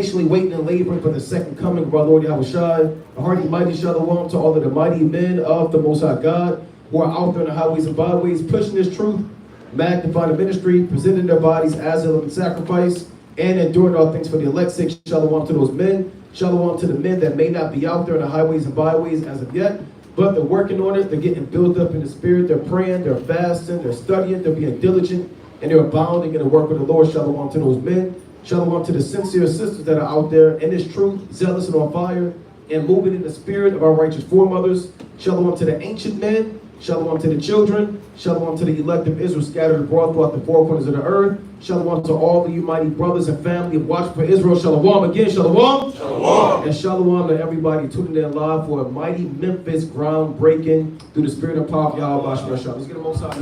patiently waiting and laboring for the second coming of our Lord Yahushua. A hearty, mighty shalom to all of the mighty men of the Most High God who are out there in the highways and byways, pushing this truth, magnifying the ministry, presenting their bodies as a living sacrifice, and enduring all things for the elect's sake. Shalom to those men. Shalom to the men that may not be out there in the highways and byways as of yet, but they're working on it. They're getting built up in the spirit. They're praying, they're fasting, they're studying, they're being diligent, and they're abounding in the work of the Lord. Shalom to those men. Shalom to the sincere sisters that are out there in this truth, zealous and on fire, and moving in the spirit of our righteous foremothers. Shalom to the ancient men. Shalom to the children. Shalom to the elect of Israel scattered abroad throughout the four corners of the earth. Shalom to all of you mighty brothers and family of Watch for Israel. Shalom again. Shalom. Shalom. And shalom to everybody tuning in live for a mighty Memphis groundbreaking through the spirit and power of Yahweh. Let's get them most out.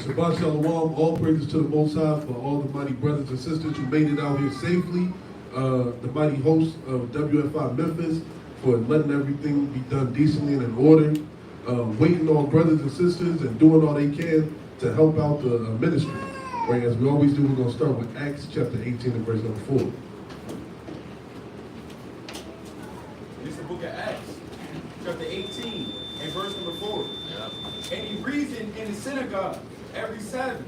Shabbat Shalom, all praises to the Most High for all the mighty brothers and sisters who made it out here safely. The mighty host of WFI Memphis for letting everything be done decently and in order. Waiting on brothers and sisters and doing all they can to help out the ministry. Right, as we always do, we're going to start with Acts chapter 18 and verse number 4. It's the book of Acts, chapter 18 and verse number 4. And he reasoned in the synagogue every Sabbath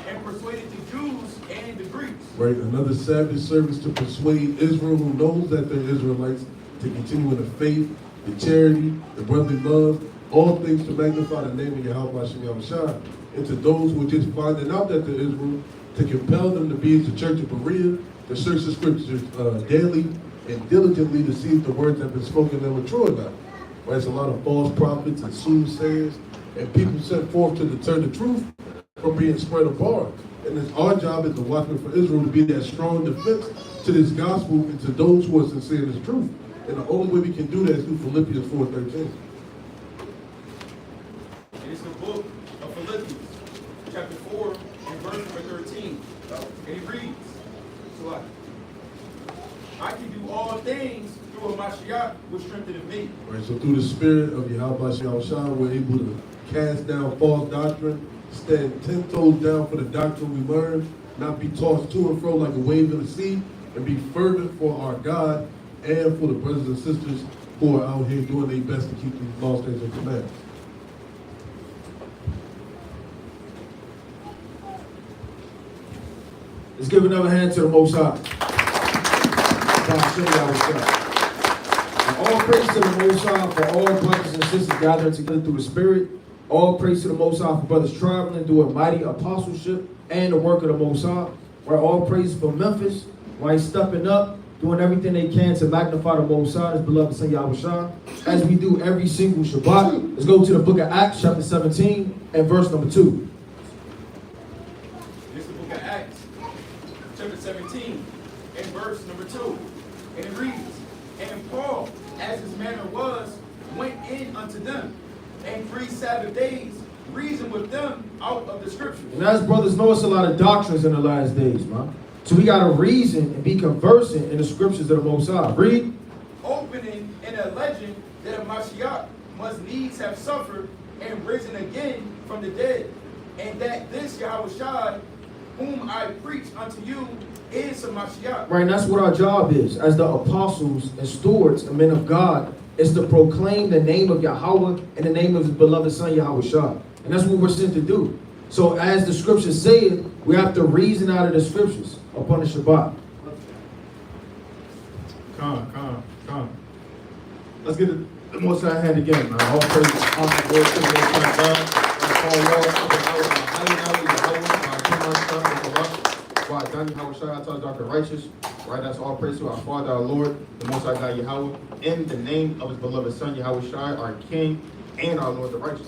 and persuaded the Jews and the Greeks. Right, another Sabbath service to persuade Israel who knows that they're Israelites to continue in the faith, the charity, the brotherly love, all things to magnify the name of Yahweh Shem Yahushua. And to those who are just finding out that they're Israel, to compel them to be in the church of Berea, to search the scriptures daily and diligently to see if the words that have been spoken them are true or not. Right, there's a lot of false prophets and soothsayers and people sent forth to deter the truth from being spread apart. And it's our job as the watchmen for Israel to be that strong defense to this gospel and to those who are sincere in this truth. And the only way we can do that is through Philippians 4:13. And it's the book of Philippians, chapter 4 and verse number 13. And he reads, so I can do all things through a Mashiach which strengtheneth me. Right, so through the spirit of Yahweh Yahushua, we're able to cast down false doctrine, stand 10 toes down for the doctrine we learn, not be tossed to and fro like a wave in the sea, and be fervent for our God and for the brothers and sisters who are out here doing their best to keep these laws, statutes, and commandments. Let's give another hand to the Most High. And all praise to the Most High for all brothers and sisters gathering together through the Spirit. All praise to the Most High for brothers traveling, doing mighty apostleship and the work of the Most High. Right, all praise for Memphis, right, stepping up, doing everything they can to magnify the Most High, His beloved Son Yahushua, as we do every single Shabbat. Let's go to the book of Acts, chapter 17, and verse number 2. This is the book of Acts, chapter 17, and verse number 2. And it reads, and Paul, as his manner was, went in unto them, and 3 Sabbath days reasoned with them out of the scriptures. And as brothers know, it's a lot of doctrines in the last days, man. So we got to reason and be conversant in the scriptures of the Most High. Read. Opening and alleging that a Mashiach must needs have suffered and risen again from the dead, and that this Yahushua, whom I preach unto you, is a Mashiach. Right, and that's what our job is as the apostles and stewards and men of God, is to proclaim the name of Yahweh and the name of His beloved Son Yahushua. And that's what we're sent to do. So as the scriptures say it, we have to reason out of the scriptures upon the Shabbat. Come. Let's get the Most High hand again, man. All praise honor, glory to the Most High God. Righteous. Right, that's all praise to our Father, our Lord, the Most High God Yahweh, in the name of His beloved Son Yahushua, our King, and our Lord the righteous.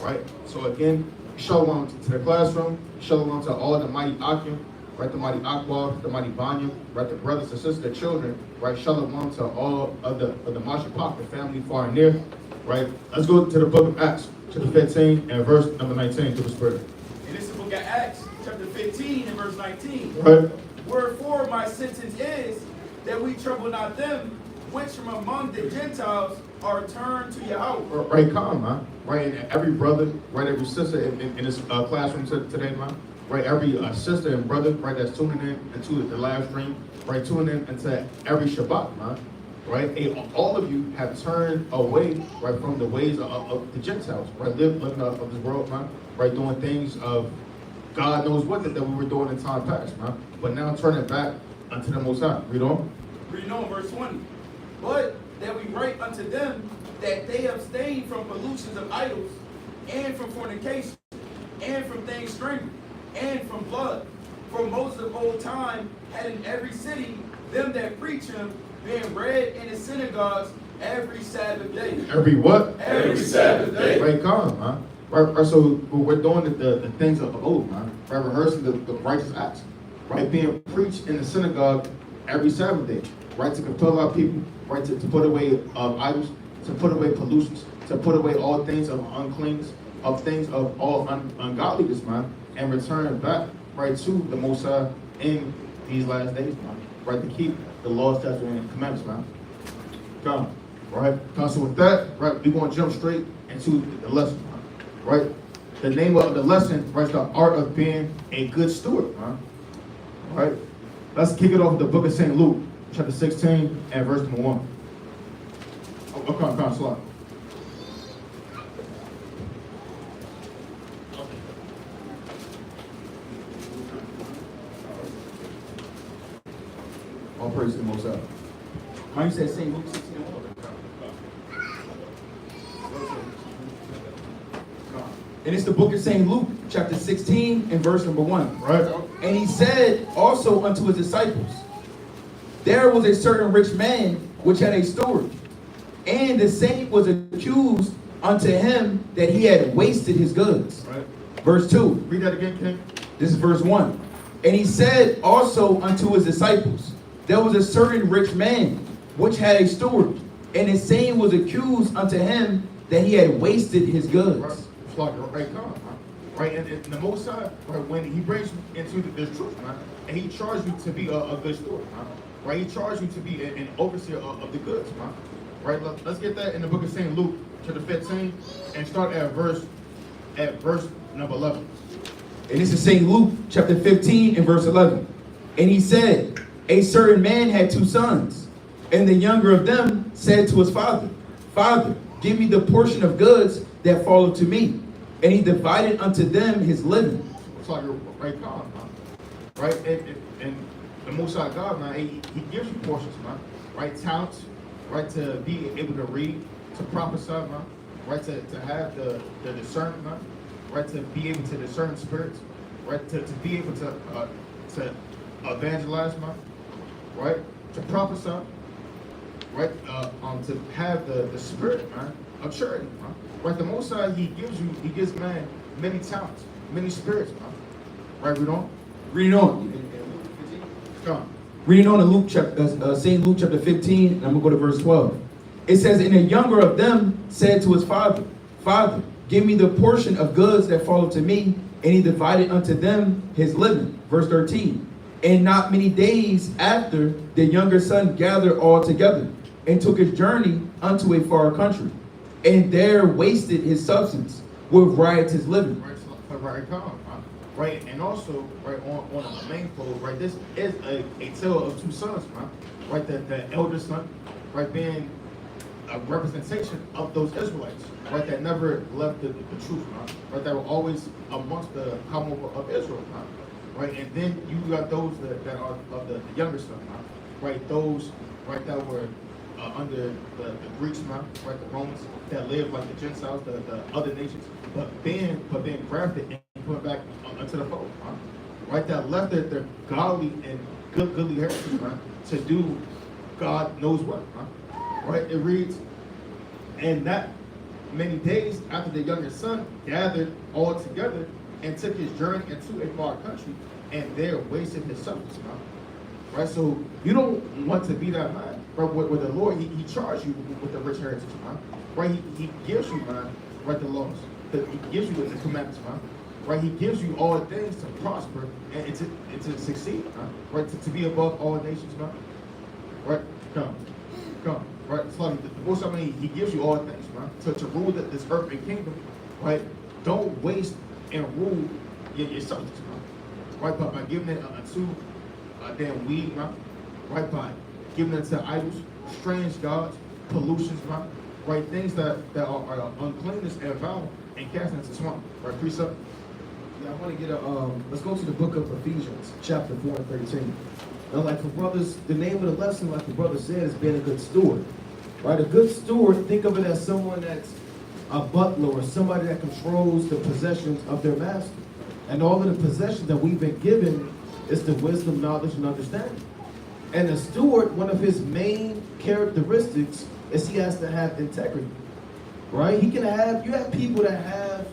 Right. So again, shalom to the classroom, shalom to all the mighty Akim, right, the mighty Akbar, the mighty Banyam, right, the brothers and sisters, the children, right, shalom to all of the Mashiach, the family far and near, right. Let's go to the book of Acts, chapter 15 and verse number 19 to the Spirit. And this is the book of Acts, chapter 15 and verse 19. Right. Wherefore my sentence is that we trouble not them which from among the Gentiles are turned to Yahweh. Right, come, man. Right, and every brother, right, every sister in this classroom today, man. Right, every sister and brother, right, that's tuning in into the live stream, right, tuning in into every Shabbat, man. Right, all of you have turned away, right, from the ways of the Gentiles, right, living of this world, man. Right, doing things of God knows what that we were doing in time past, man. But now turning back unto the Most High. Read on. Read on, verse 20. But that we write unto them that they abstain from pollutions of idols, and from fornication, and from things strangled, and from blood. For Moses of old time had in every city them that preach him, being read in the synagogues every Sabbath day. Every what? Every Sabbath day. Right, come, man. Right, so we're doing the things of old, man. Right, rehearsing the righteous acts. Right, being preached in the synagogue every Sabbath day. Right, to compel our people. Right, to put away idols, to put away pollutions, to put away all things of uncleanness, of things of all ungodliness, man, and return back, right, to the Most High in these last days, man. Right, to keep the laws, statutes, and commandments, man. Come, right. So with that, right, we're going to jump straight into the lesson, man. Right, the name of the lesson, right, is the art of being a good steward, man. Right, let's kick it off with the book of St. Luke, chapter 16 and verse number 1. Oh, come on, slide. All praise to the Most High. How you say St. Luke 16 and 1? And it's the book of St. Luke, chapter 16 and verse number 1. Right. And he said also unto his disciples, there was a certain rich man which had a steward, and the same was accused unto him that he had wasted his goods. Right. Verse 2. Read that again, King. This is verse 1. And he said also unto his disciples, there was a certain rich man which had a steward, and the same was accused unto him that he had wasted his goods. Right. It's like, right, come, man. Right, and the Most High, right, when he brings you into this truth, man, and he charged you to be a good steward, man. Right, he charged you to be an overseer of the goods, man. Right, let's get that in the book of St. Luke, chapter 15, and start at verse number 11. And this is St. Luke, chapter 15 and verse 11. And he said, a certain man had 2 sons, and the younger of them said to his father, Father, give me the portion of goods that followed to me. And he divided unto them his living. It's like you're right, calm, man. Right, and the Most High God, man, he gives you portions, man. Right, talents, right, to be able to read, to prophesy, man. Right, to have the discernment, man. Right, to be able to discern spirits. Right, to be able to evangelize, man. Right, to prophesy. Right, to have the spirit, man, of charity, man. Right, the Most High, he gives man many talents, many spirits, man. Right, read on. Read on. Come on. Reading on in Luke chapter, St. Luke chapter 15, and I'm going to go to verse 12. It says, and the younger of them said to his father, Father, give me the portion of goods that follow to me. And he divided unto them his living. Verse 13. And not many days after, the younger son gathered all together, and took his journey unto a far country, and there wasted his substance with riotous living. Right, so, right, come on, man. Right, and also, right, on the main fold, right, this is a tale of 2 sons, man. Right, the elder son, right, being a representation of those Israelites, right, that never left the truth, man. Right, that were always amongst the Commonwealth of Israel, man. Right, and then you got those that are of the younger son, man. Right, those, right, that were under the Greeks, man, right, the Romans, that lived like the Gentiles, the other nations, but being grafted and put back into the fold, man. Right, that left their godly and goodly heritage, man, to do God knows what, man. Right, it reads, and not many days after the younger son gathered all together and took his journey into a far country, and there wasted his substance, man. Right, so you don't want to be that man. Right, with the Lord, he charged you with the rich heritage, man. Right, he gives you, man, right, the laws. He gives you the commandments, man. Right, he gives you all things to prosper and to succeed, man. Right, to be above all nations, man. Right, come. come. Right? It's like the Most High, he gives you all things, man, to rule this earth and kingdom. Right? Don't waste and rule your subjects, man. Right? By giving it unto damn weed, man. Right? By giving it to idols, strange gods, pollutions, man. Right? Things that are uncleanness and foul and casting into swamp. Right? Precept. Yeah, I want to get let's go to the book of Ephesians, chapter 4 and 13. Now, like for brothers, the name of the lesson, like the brother said, is being a good steward. Right? A good steward, think of it as someone that's a butler or somebody that controls the possessions of their master. And all of the possessions that we've been given is the wisdom, knowledge, and understanding. And a steward, one of his main characteristics is he has to have integrity. Right? You have people that have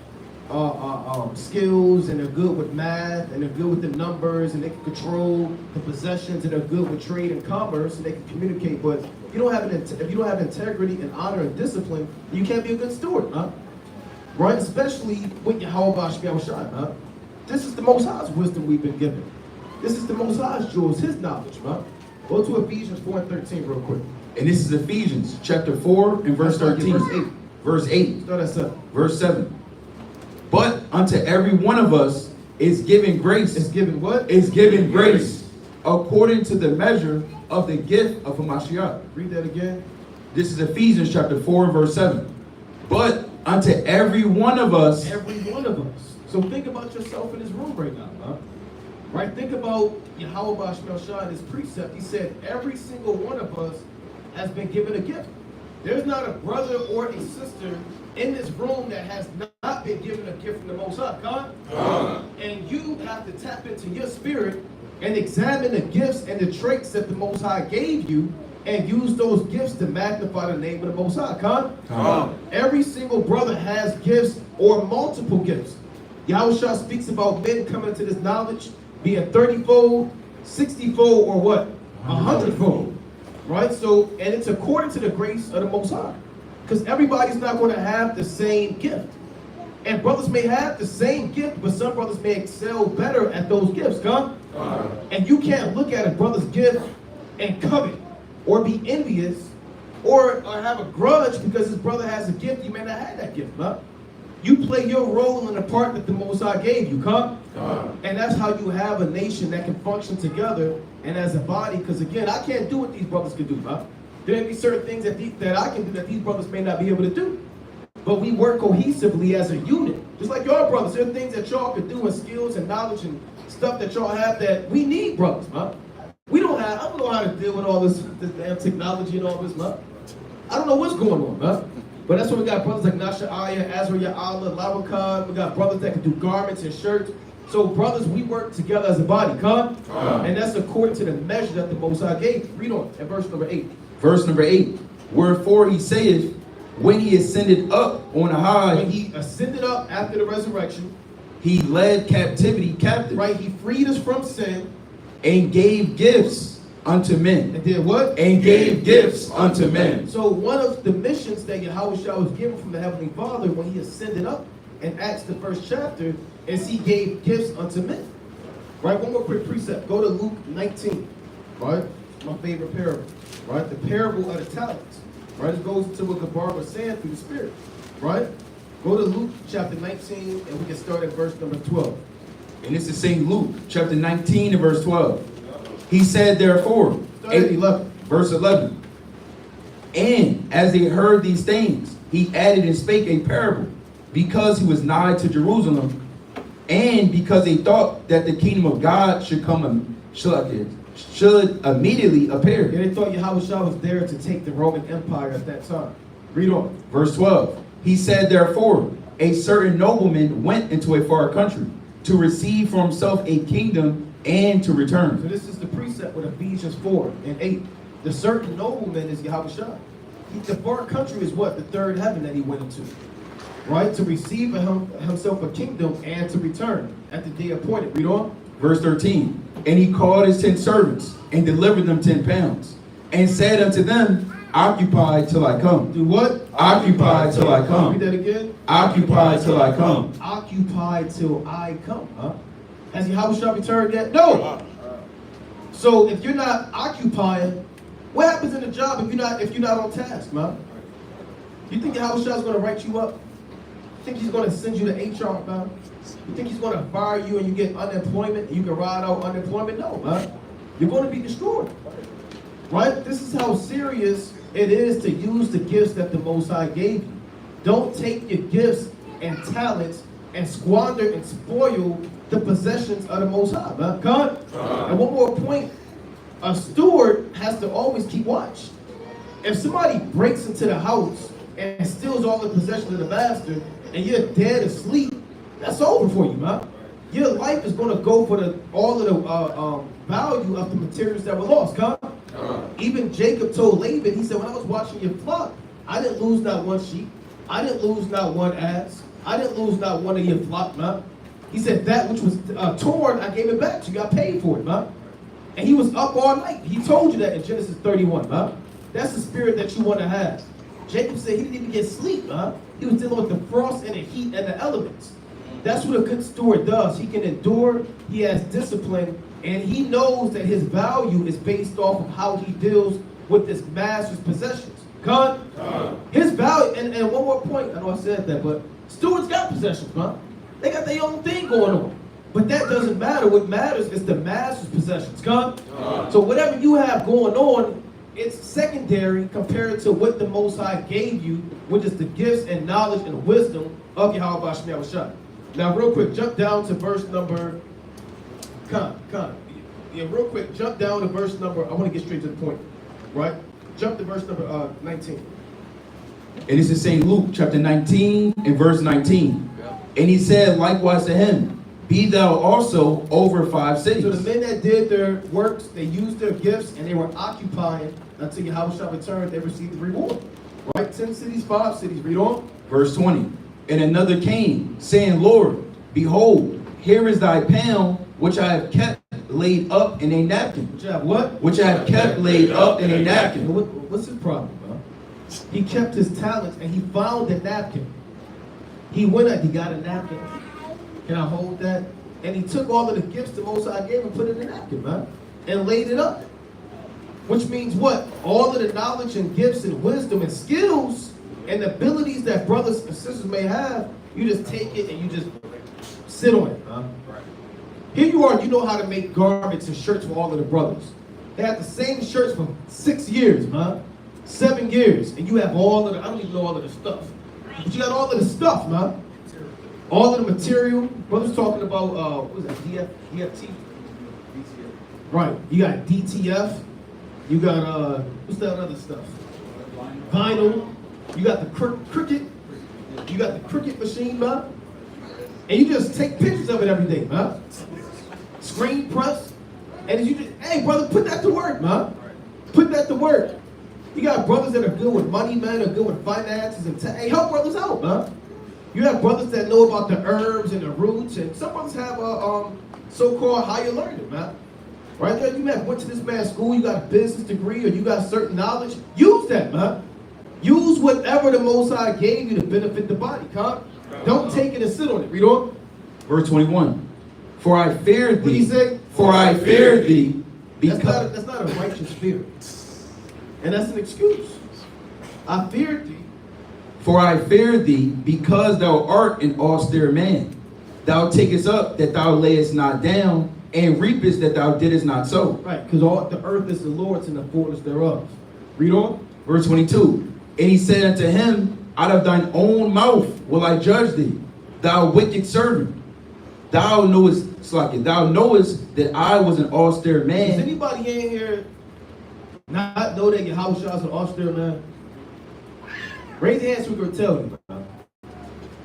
skills and they're good with math and they're good with the numbers and they can control the possessions and they're good with trade and commerce and they can communicate. But if you don't have integrity and honor and discipline, you can't be a good steward, huh? Right? Especially with Yahweh Shai, huh? This is the Most High's wisdom we've been given. This is the Most High's jewels, His knowledge, huh? Go to Ephesians 4 and 13 real quick. And this is Ephesians chapter 4 and verse 13. Verse 8. Verse 8. Start at 7. Verse 7. But unto every one of us is given grace. It's given what? Is given grace according to the measure of the gift of Hamashiach. Read that again. This is Ephesians chapter 4 and verse 7. But unto every one of us. Every one of us. So think about yourself in this room right now, huh? Right? Think about Yahweh Shai in his precept. He said every single one of us has been given a gift. There's not a brother or a sister in this room that has not been given a gift from the Most High, God. And you have to tap into your spirit and examine the gifts and the traits that the Most High gave you and use those gifts to magnify the name of the Most High, God. Every single brother has gifts or multiple gifts. Yahushua speaks about men coming to this knowledge, being 30-fold, 60-fold, or what? 100-fold. Right? So, and it's according to the grace of the Most High. Because everybody's not going to have the same gift. And brothers may have the same gift, but some brothers may excel better at those gifts, God. And you can't look at a brother's gift and covet, or be envious, or have a grudge because his brother has a gift, you may not have that gift, huh? You play your role in the part that the Most High gave you, huh? And that's how you have a nation that can function together and as a body. Because again, I can't do what these brothers can do, huh? There may be certain things that I can do that these brothers may not be able to do. But we work cohesively as a unit. Just like y'all brothers, there are things that y'all can do and skills and knowledge and stuff that y'all have that we need brothers, huh? I don't know how to deal with all this damn technology and all this, huh? I don't know what's going on, huh? But that's why we got brothers like Nasha Aya, Azra Allah, Lawakan. We got brothers that can do garments and shirts. So brothers, we work together as a body, come? And that's according to the measure that the Most High gave. Read on at verse number 8. Verse number 8. Wherefore he saith, when he ascended up on high. When he ascended up after the resurrection. He led captivity captive. Right, he freed us from sin. And gave gifts unto men. And did what? And gave gifts unto men. So one of the missions that Yahweh was given from the Heavenly Father when he ascended up in Acts the 1st chapter is he gave gifts unto men. Right, one more quick precept. Go to Luke 19. Right, my favorite parable. Right, the parable of the talents. Right, it goes into what the bar was saying through the Spirit. Right, go to Luke chapter 19 and we can start at verse number 12. And this is St. Luke chapter 19 and verse 12. He said, therefore, verse 11. And as they heard these things, he added and spake a parable, because he was nigh to Jerusalem, and because they thought that the kingdom of God should immediately appear. And they thought Yahweh was there to take the Roman Empire at that time. Read on. Verse 12. He said, therefore, a certain nobleman went into a far country to receive for himself a kingdom and to return. So this is the precept with Ephesians 4 and 8. The certain nobleman is Yahweh. The far country is what? The third heaven that he went into. Right? To receive himself a kingdom and to return at the day appointed. Read on. Verse 13. And he called his 10 servants and delivered them 10 pounds and said unto them, occupy till I come. Do what? Occupy till I come. Read that again. Occupy till I come. Occupy till I come. Huh? Has Yahweh returned yet? No. So if you're not occupying What happens in the job if you're not on task, man? You think Yahushua is going to write you up? You think he's going to send you to HR, man? You think he's going to fire you and you get unemployment and you can ride out unemployment? No, man. You're going to be destroyed. Right? This is how serious it is to use the gifts that the Most High gave you. Don't take your gifts and talents and squander and spoil the possessions of the Most High, man. God? And one more point. A steward has to always keep watch. If somebody breaks into the house and steals all the possessions of the master and you're dead asleep, that's over for you, man. Your life is going to go for all of the value of the materials that were lost, God. Even Jacob told Laban, he said, when I was watching your flock, I didn't lose not one sheep. I didn't lose not one ass. I didn't lose not one of your flock, man. He said, that which was torn, I gave it back to you. I paid for it, man. And he was up all night. He told you that in Genesis 31, man. That's the spirit that you want to have. Jacob said he didn't even get sleep, man. He was dealing with the frost and the heat and the elements. That's what a good steward does. He can endure, he has discipline, and he knows that his value is based off of how he deals with his master's possessions. Con? His value, and one more point, I know I said that, but stewards got possessions, man. They got their own thing going on. But that doesn't matter. What matters is the master's possessions. Con? So whatever you have going on, it's secondary compared to what the Most High gave you, which is the gifts and knowledge and wisdom of Yahweh Shem Yahushua. Now, real quick, jump down to verse number. Yeah, real quick, jump down to verse number. I want to get straight to the point, right? Jump to verse number 19. And this is St. Luke chapter 19 and verse 19. And he said likewise to him, be thou also over 5 cities. So the men that did their works, they used their gifts, and they were occupying until Yahushua returned, they received the reward. Right? 10 cities, 5 cities. Read on. Verse 20. And another came, saying, Lord, behold, here is thy pound, which I have kept laid up in a napkin. Which I have what? Which I have kept laid up in a napkin. What's his problem, bro? He kept his talents and he found a napkin. He went out, he got a napkin. Can I hold that? And he took all of the gifts the Most High gave and put it in the napkin, man. And laid it up. Which means what? All of the knowledge and gifts and wisdom and skills and abilities that brothers and sisters may have, you just take it and you just sit on it, man. Here you are, you know how to make garments and shirts for all of the brothers. They have the same shirts for 6 years, man. 7 years. And you have all of the, I don't even know all of the stuff. But you got all of the stuff, man. All of the material. Brothers talking about, what was that, DFT? Right. You got DTF. You got, what's that other stuff? Vinyl. You got the cricket. You got the cricket machine, man. And you just take pictures of it every day, man. Screen press. And you just, hey, brother, put that to work, man. Put that to work. You got brothers that are good with money, man, are good with finances, and hey, help brothers out, man. You have brothers that know about the herbs and the roots, and some brothers have a so-called higher learning, man. Right there, you have went to this man's school, you got a business degree, or you got certain knowledge. Use that, man. Use whatever the Most High gave you to benefit the body, huh? Don't take it and sit on it. Read on. Verse 21. For I feared thee. What did he say? For I feared thee. Because That's not a righteous fear. And that's an excuse. I feared thee. For I fear thee, because thou art an austere man. Thou takest up that thou layest not down, and reapest that thou didst not sow. Right, because all the earth is the Lord's and the fullness thereof. Read on. Verse 22. And he said unto him, out of thine own mouth will I judge thee, thou wicked servant. Thou knowest that I was an austere man. Does anybody in here not know that Yahushua is an austere man? Raise your hands so we can tell you.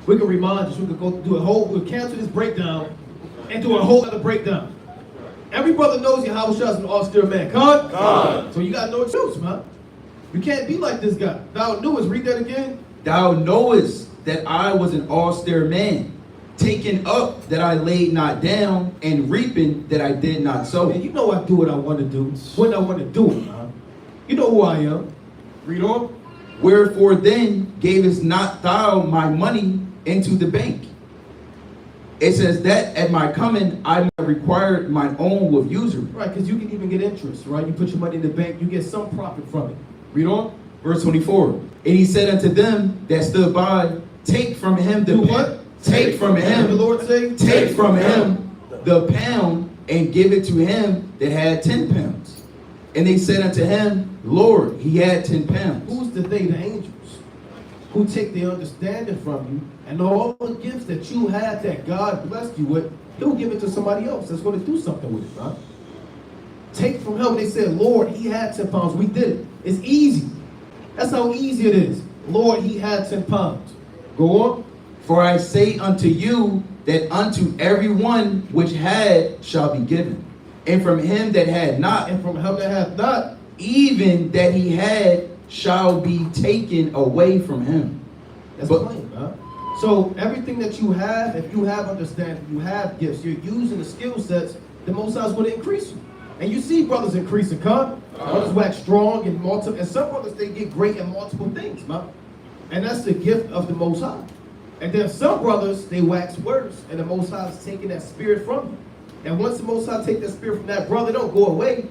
We can remind you. We can go do we'll cancel this breakdown and do a whole other breakdown. Every brother knows Yahushua is an austere man. God. So you got no excuse, man. You can't be like this guy. Thou knewest, read that again. Thou knowest that I was an austere man, taken up that I laid not down, and reaping that I did not sow. Man, you know I do what I want to do, when I want to do it, man. You know who I am. Read on. Wherefore then gavest not thou my money into the bank? It says that at my coming I might require mine own with usury. Right, because you can even get interest, right? You put your money in the bank, you get some profit from it. Read on. Verse 24. And he said unto them that stood by, take from him the Do what? Take from What did the him. Lord say? Take from him the pound and give it to him that had 10 pounds. And they said unto him, Lord, he had 10 pounds. Who's the they? The angels. Who take the understanding from you, and all the gifts that you had that God blessed you with, he'll give it to somebody else that's going to do something with it, right? Take from him. They said, Lord, he had 10 pounds. We did it. It's easy. That's how easy it is. Lord, he had 10 pounds. Go on. For I say unto you that unto every one which had shall be given, and from him that had not, And from him that hath not, even that he had shall be taken away from him. that's But- plain, huh? So everything that you have, if you have understanding, you have gifts, you're using the skill sets, the Most High is going to increase you. And you see brothers increasing, huh? Brothers wax strong and multiple, and some brothers, they get great in multiple things, man. And that's the gift of the Most High. And then some brothers, they wax worse, and the Most High is taking that spirit from you. And once the Most High take that spirit from that brother, don't go away.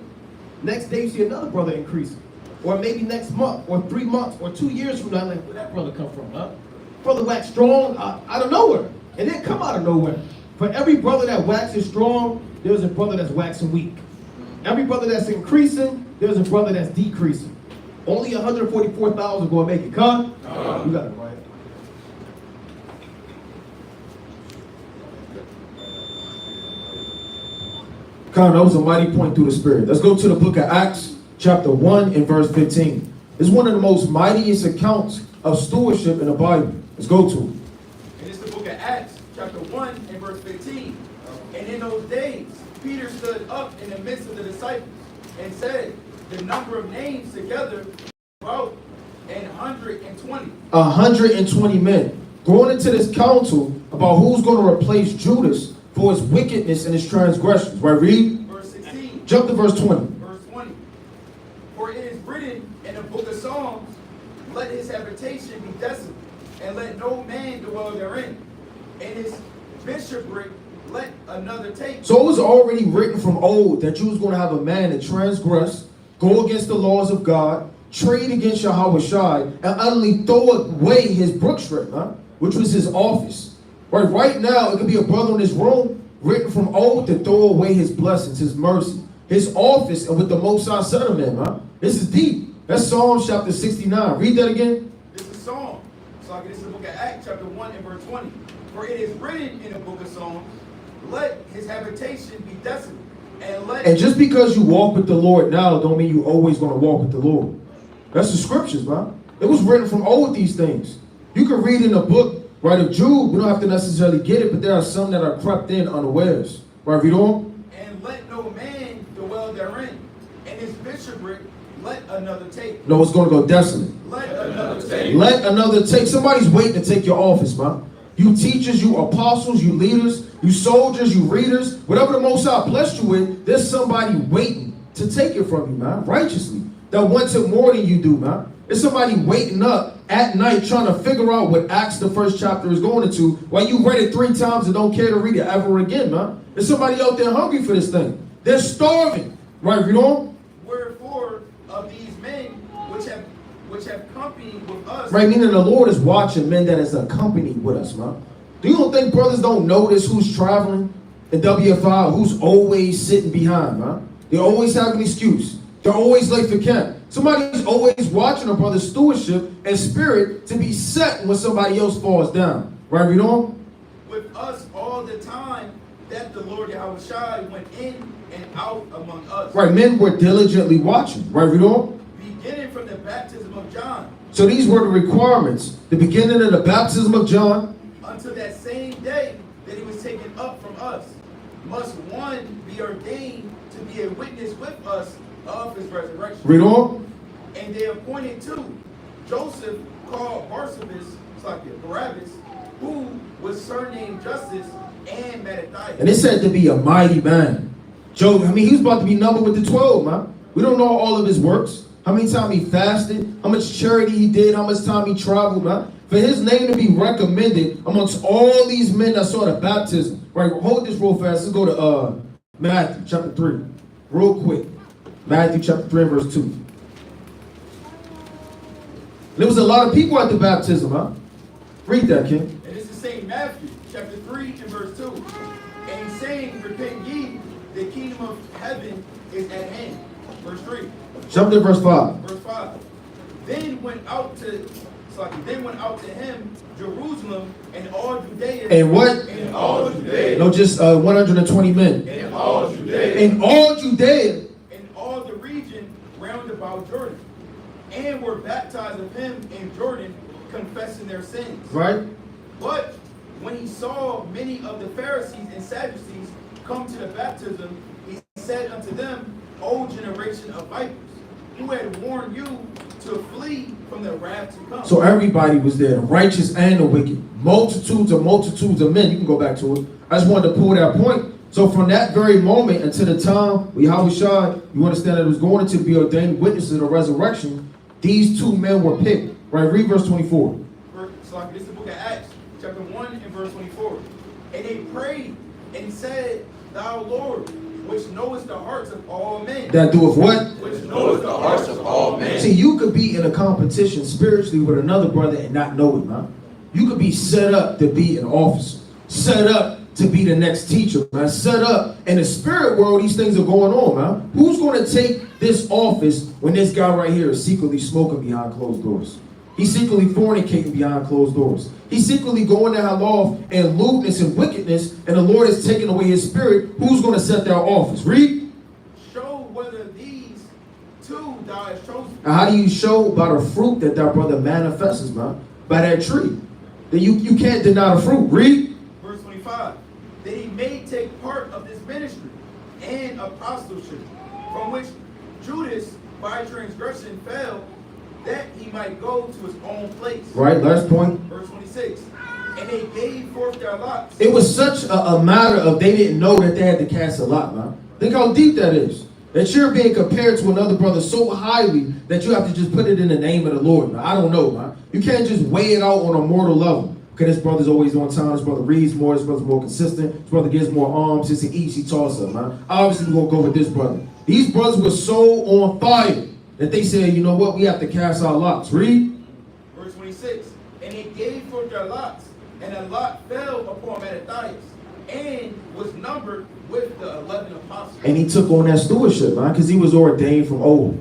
Next day you see another brother increasing. Or maybe next month, or 3 months, or 2 years from now, like, where that brother come from, huh? Brother wax strong out of nowhere. And then come out of nowhere. For every brother that waxes strong, there's a brother that's waxing weak. Every brother that's increasing, there's a brother that's decreasing. Only 144,000 going to make it, huh? You got it right. Con, that was a mighty point through the Spirit. Let's go to the book of Acts, chapter 1 and verse 15. It's one of the most mightiest accounts of stewardship in the Bible. Let's go to it. And it's the book of Acts, chapter 1 and verse 15. And in those days, Peter stood up in the midst of the disciples and said, the number of names together about 120. 120 men going into this council about who's going to replace Judas for his wickedness and his transgressions. Right, read. Verse 16. Jump to verse 20. Verse 20. For it is written in the book of Psalms, let his habitation be desolate, and let no man dwell therein. And his bishopric let another take. So it was already written from old that you was going to have a man that transgress, go against the laws of God, trade against Yahweh Shai, and utterly throw away his brookship, huh? Which was his office. Right now, it could be a brother in this room written from old to throw away his blessings, his mercy, his office, and with the Most High Son of Man, huh? This is deep. That's Psalm chapter 69. Read that again. This is Psalm. So this is the book of Acts, chapter 1 and verse 20. For it is written in the book of Psalms, let his habitation be desolate, and let... And just because you walk with the Lord now, don't mean you're always going to walk with the Lord. That's the scriptures, man. It was written from old, these things. You can read in the book, right, of Jude. We don't have to necessarily get it, but there are some that are crept in unawares. Right, read on. And let no man dwell therein, and his bishopric let another take. No, it's going to go desolate. Let another take. Let another take. Somebody's waiting to take your office, man. You teachers, you apostles, you leaders, you soldiers, you readers, whatever the Most High blessed you with, there's somebody waiting to take it from you, man, righteously. That wants it more than you do, man. There's somebody waiting up at night trying to figure out what Acts, the first chapter, is going into while you read it 3 times and don't care to read it ever again, man. There's somebody out there hungry for this thing. They're starving. Right, read on. Wherefore of these men which have companied with us. Right, meaning the Lord is watching men that is accompanied with us, man. Do you don't think brothers don't notice who's traveling in WFI, who's always sitting behind, man? They always have an excuse. They're always late for camp. Somebody's always watching a brother's stewardship and spirit to be set when somebody else falls down. Right, read on. With us all the time that the Lord Yahweh Shai went in and out among us. Right, men were diligently watching. Right, read on. Beginning from the baptism of John. So these were the requirements. The beginning of the baptism of John. Until that same day that he was taken up from us, must one be ordained to be a witness with us of his resurrection. Read on. And they appointed two, Joseph called Barabbas, who was surnamed Justice, and Mattathias. And it said to be a mighty man. Joe, he was about to be numbered with the 12, man. We don't know all of his works. How many times he fasted, how much charity he did, how much time he traveled, man. For his name to be recommended amongst all these men that saw the baptism. Right, hold this real fast. Let's go to Matthew chapter 3. Real quick. Matthew chapter 3 verse 2. There was a lot of people at the baptism, huh? Read that, King. And it's the same Matthew, chapter 3 and verse 2. And he's saying, repent ye, the kingdom of heaven is at hand. Verse 3. Jump to verse 5. Verse 5. Then went out to him Jerusalem and all Judea. And what? And all Judea. No, just 120 men. And all Judea. In all Judea. And all the region round about Jordan. And were baptized of him in Jordan, confessing their sins. Right? But when he saw many of the Pharisees and Sadducees come to the baptism, he said unto them, O generation of vipers, who had warned you to flee from the wrath to come. So everybody was there, the righteous and the wicked. Multitudes of men. You can go back to it. I just wanted to pull that point. So from that very moment until the time Yahushua, you understand that it was going to be ordained witnesses of the resurrection, these two men were picked. Right, read verse 24. So this is the book of Acts, chapter 1 and verse 24. And they prayed and said, Thou Lord, which knowest the hearts of all men. That doeth what? Which knowest the hearts of all men. See, you could be in a competition spiritually with another brother and not know it, man. You could be set up to be an officer, set up to be the next teacher, man. Set up in the spirit world, these things are going on, man. Who's going to take this office when this guy right here is secretly smoking behind closed doors? He's secretly fornicating behind closed doors. He's secretly going to halal and lewdness and wickedness, and the Lord is taking away his spirit. Who's going to set their office? Read. Show whether these two thou hast chosen. Now, how do you show by the fruit that brother manifests, man? By that tree. Then you can't deny the fruit. Read. Verse 25. That he may take part of this ministry and apostleship, from which Judas by transgression fell, that he might go to his own place. Right, last point. Verse 26. And they gave forth their lots. It was such a matter of they didn't know that they had to cast a lot, man. Think how deep that is. That you're being compared to another brother so highly that you have to just put it in the name of the Lord, man. I don't know, man. You can't just weigh it out on a mortal level. Okay, this brother's always on time, this brother reads more, this brother's more consistent, this brother gives more arms, since he eats, he tosses, man. Obviously, we're going to go with this brother. These brothers were so on fire that they said, you know what, we have to cast our lots. Read. Verse 26. And they gave forth their lots, and a lot fell upon Mattathias, and was numbered with the 11 apostles. And he took on that stewardship, man, because he was ordained from old.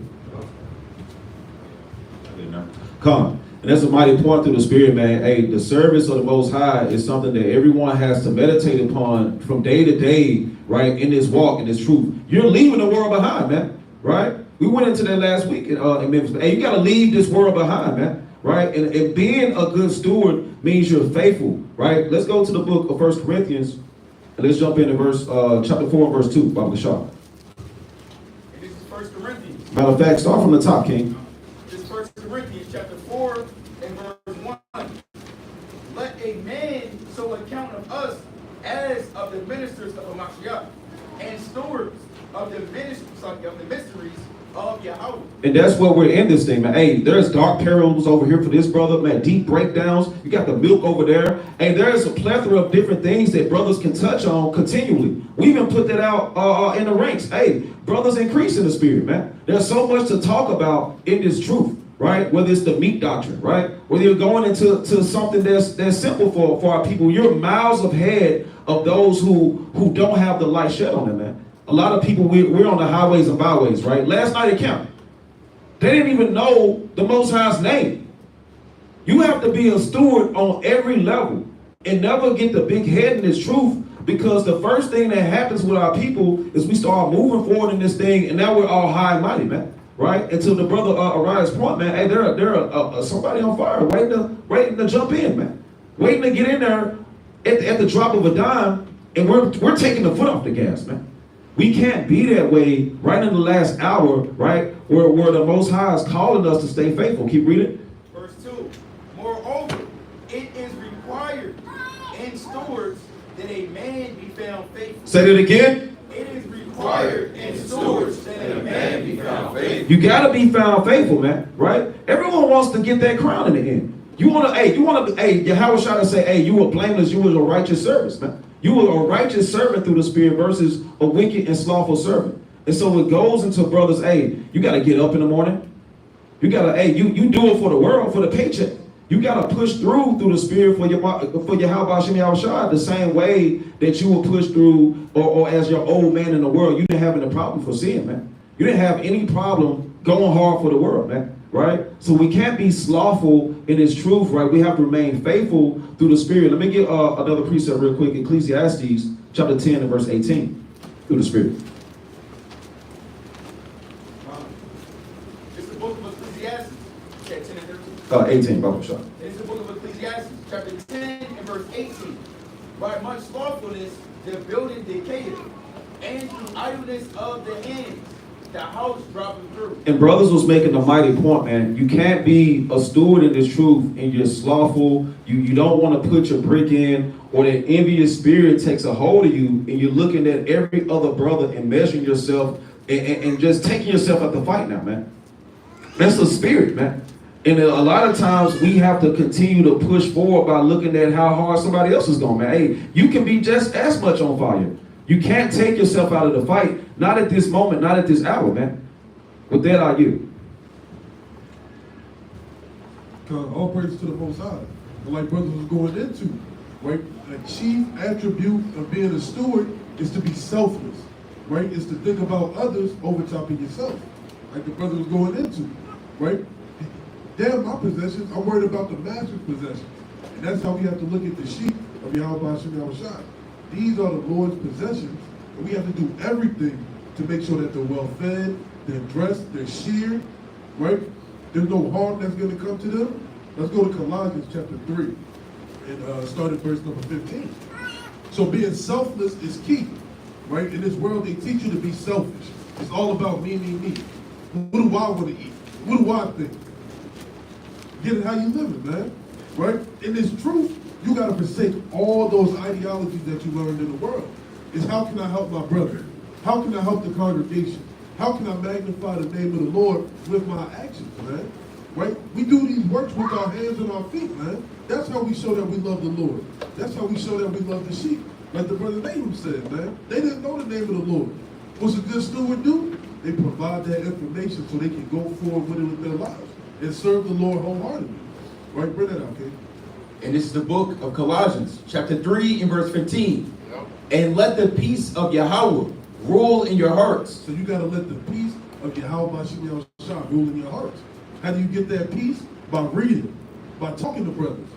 Come. And that's a mighty point through the Spirit, man. Hey, the service of the Most High is something that everyone has to meditate upon from day to day, right, in this walk, in this truth. You're leaving the world behind, man, right? We went into that last week in Memphis. Hey, you got to leave this world behind, man, right? And being a good steward means you're faithful, right? Let's go to the book of 1 Corinthians, and let's jump into chapter 4 and verse 2, Bible Shah. And this is 1 Corinthians. Matter of fact, start from the top, King. This is 1 Corinthians chapter 4 and verse 1. Let a man so account of us as of the ministers of Hamashiach, and stewards of the mysteries of Yahweh. And that's what we're in this thing, man. Hey, there's dark parables over here for this brother, man. Deep breakdowns. You got the milk over there. And there's a plethora of different things that brothers can touch on continually. We even put that out in the ranks. Hey, brothers increase in the spirit, man. There's so much to talk about in this truth, right? Whether it's the meat doctrine, right? Whether you're going into something that's simple for our people. You're miles ahead of those who don't have the light shed on them, man. A lot of people, we're on the highways and byways, right? Last night it counted. They didn't even know the Most High's name. You have to be a steward on every level and never get the big head in this truth, because the first thing that happens with our people is we start moving forward in this thing, and now we're all high and mighty, man, right? Until the brother Ariah's point, man, hey, there somebody on fire waiting to jump in, man, waiting to get in there at the drop of a dime, and we're taking the foot off the gas, man. We can't be that way right in the last hour, right? Where the Most High is calling us to stay faithful. Keep reading. Verse 2. Moreover, it is required in stewards that a man be found faithful. Say that again. It is required in stewards that a man be found faithful. You got to be found faithful, man, right? Everyone wants to get that crown in the end. Yahweh shot to say, hey, you were blameless, you was a righteous servant, man. You were a righteous servant through the Spirit versus a wicked and slothful servant. And so it goes into brothers, hey, you got to get up in the morning. You got to, hey, you do it for the world, for the paycheck. You got to push through the Spirit for your Yahweh Shai, the same way that you will push through or as your old man in the world. You didn't have any problem for sin, man. You didn't have any problem going hard for the world, man. Right? So we can't be slothful in His truth, right? We have to remain faithful through the Spirit. Let me get another precept real quick. Ecclesiastes chapter 10 and verse 18 through the Spirit. It's the book of Ecclesiastes, chapter 10 and 13. 18, Bible shot. It's the book of Ecclesiastes, chapter 10 and verse 18. By much slothfulness, the building decayed, and through idleness of the hands, the house dropping through. And brothers was making a mighty point, man. You can't be a steward in this truth and you're slothful. You don't want to put your brick in, or that envious spirit takes a hold of you and you're looking at every other brother and measuring yourself and just taking yourself out the fight now, man. That's the spirit, man. And a lot of times we have to continue to push forward by looking at how hard somebody else is going, man. Hey, you can be just as much on fire. You can't take yourself out of the fight. Not at this moment, not at this hour, man. With that, I give. All praise to the Most High. And like brothers was going into, right? A chief attribute of being a steward is to be selfless, right? Is to think about others over top of yourself, like the brother was going into, right? Damn my possessions, I'm worried about the master's possessions. And that's how we have to look at the sheep of Yahweh Shai. These are the Lord's possessions, and we have to do everything to make sure that they're well fed, they're dressed, they're sheared, right? There's no harm that's going to come to them. Let's go to Colossians chapter 3 and start at verse number 15. So being selfless is key, right? In this world, they teach you to be selfish. It's all about me, me, me. What do I want to eat? What do I think? Get it how you living, man, right? In this truth, you got to forsake all those ideologies that you learned in the world. It's how can I help my brother? How can I help the congregation? How can I magnify the name of the Lord with my actions, man? Right? We do these works with our hands and our feet, man. That's how we show that we love the Lord. That's how we show that we love the sheep. Like the brother Nahum said, man. They didn't know the name of the Lord. What's a good steward do? They provide that information so they can go forward with it with their lives and serve the Lord wholeheartedly. Right? Bring that out, okay? And this is the book of Colossians, chapter 3 and verse 15. Yep. And let the peace of Yahweh rule in your hearts. So you got to let the peace of Yahweh Shai rule in your hearts. How do you get that peace? By reading, by talking to brothers,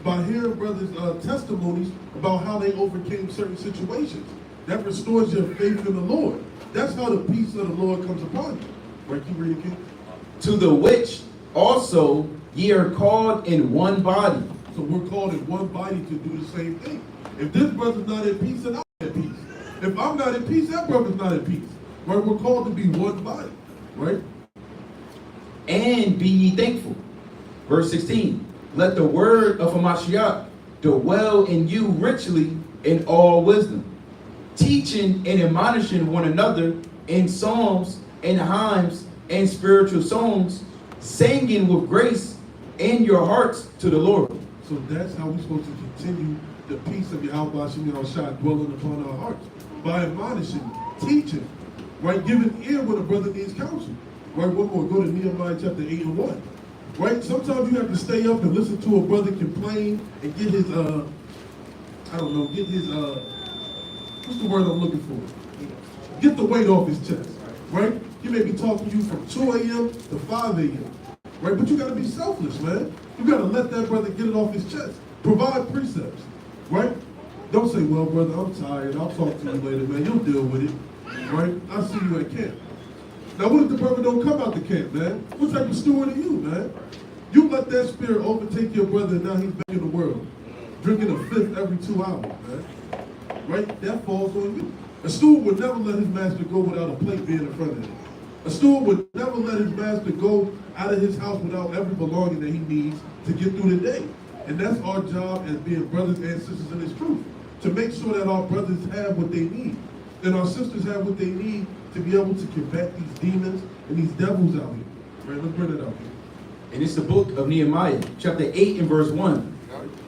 by hearing brothers' testimonies about how they overcame certain situations. That restores your faith in the Lord. That's how the peace of the Lord comes upon you. Right, keep reading, King. To the which also ye are called in one body. So we're called in one body to do the same thing. If this brother's not at peace, then I'm at peace. If I'm not at peace, that brother's not at peace. Right? We're called to be one body. Right? And be ye thankful. Verse 16. Let the word of Hamashiach dwell in you richly in all wisdom, teaching and admonishing one another in psalms and hymns and spiritual songs, singing with grace in your hearts to the Lord. So that's how we're supposed to continue the peace of Yahweh Shai dwelling upon our hearts. By admonishing, teaching, right? Giving ear when a brother needs counsel. Right? One more, go to Nehemiah chapter 8 and 1. Right? Sometimes you have to stay up and listen to a brother complain and get his, what's the word I'm looking for? Get the weight off his chest. Right? He may be talking to you from 2 a.m. to 5 a.m. Right? But you got to be selfless, man. You got to let that brother get it off his chest. Provide precepts. Right? Don't say, well, brother, I'm tired. I'll talk to you later, man. You'll deal with it. Right? I'll see you at camp. Now, what if the brother don't come out the camp, man? What type of steward are you, man? You let that spirit overtake your brother, and now he's back in the world, drinking a fifth every 2 hours, man. Right? That falls on you. A steward would never let his master go without a plate being in front of him. A steward would never let his master go out of his house without every belonging that he needs to get through the day. And that's our job as being brothers and sisters in this truth, to make sure that our brothers have what they need, and our sisters have what they need to be able to combat these demons and these devils out here. Right? Let's bring it out here. And it's the book of Nehemiah, chapter 8 and verse 1.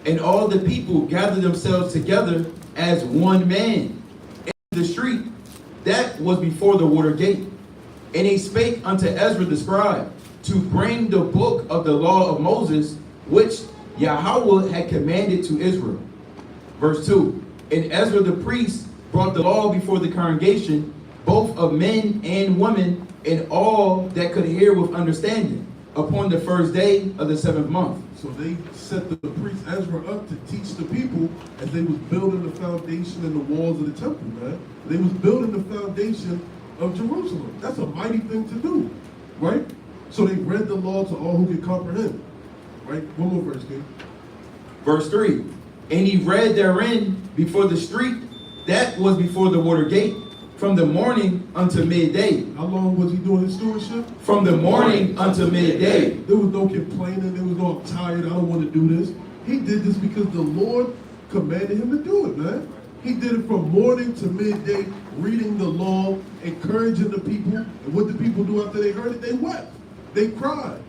And all the people gathered themselves together as one man in the street that was before the water gate. And they spake unto Ezra the scribe to bring the book of the law of Moses, which Yahweh had commanded to Israel. Verse 2. And Ezra the priest brought the law before the congregation, both of men and women, and all that could hear with understanding, upon the first day of the 7th month. So they set the priest Ezra up to teach the people as they was building the foundation and the walls of the temple, man. They was building the foundation of Jerusalem. That's a mighty thing to do, right? So they read the law to all who could comprehend, right? One more verse, King. Verse 3. And he read therein before the street that was before the water gate, from the morning unto midday. How long was he doing his stewardship? From the morning unto midday. There was no complaining. There was no, I'm tired, I don't want to do this. He did this because the Lord commanded him to do it, man. He did it from morning to midday, reading the law, encouraging the people. And what did people do after they heard it? They wept. They cried,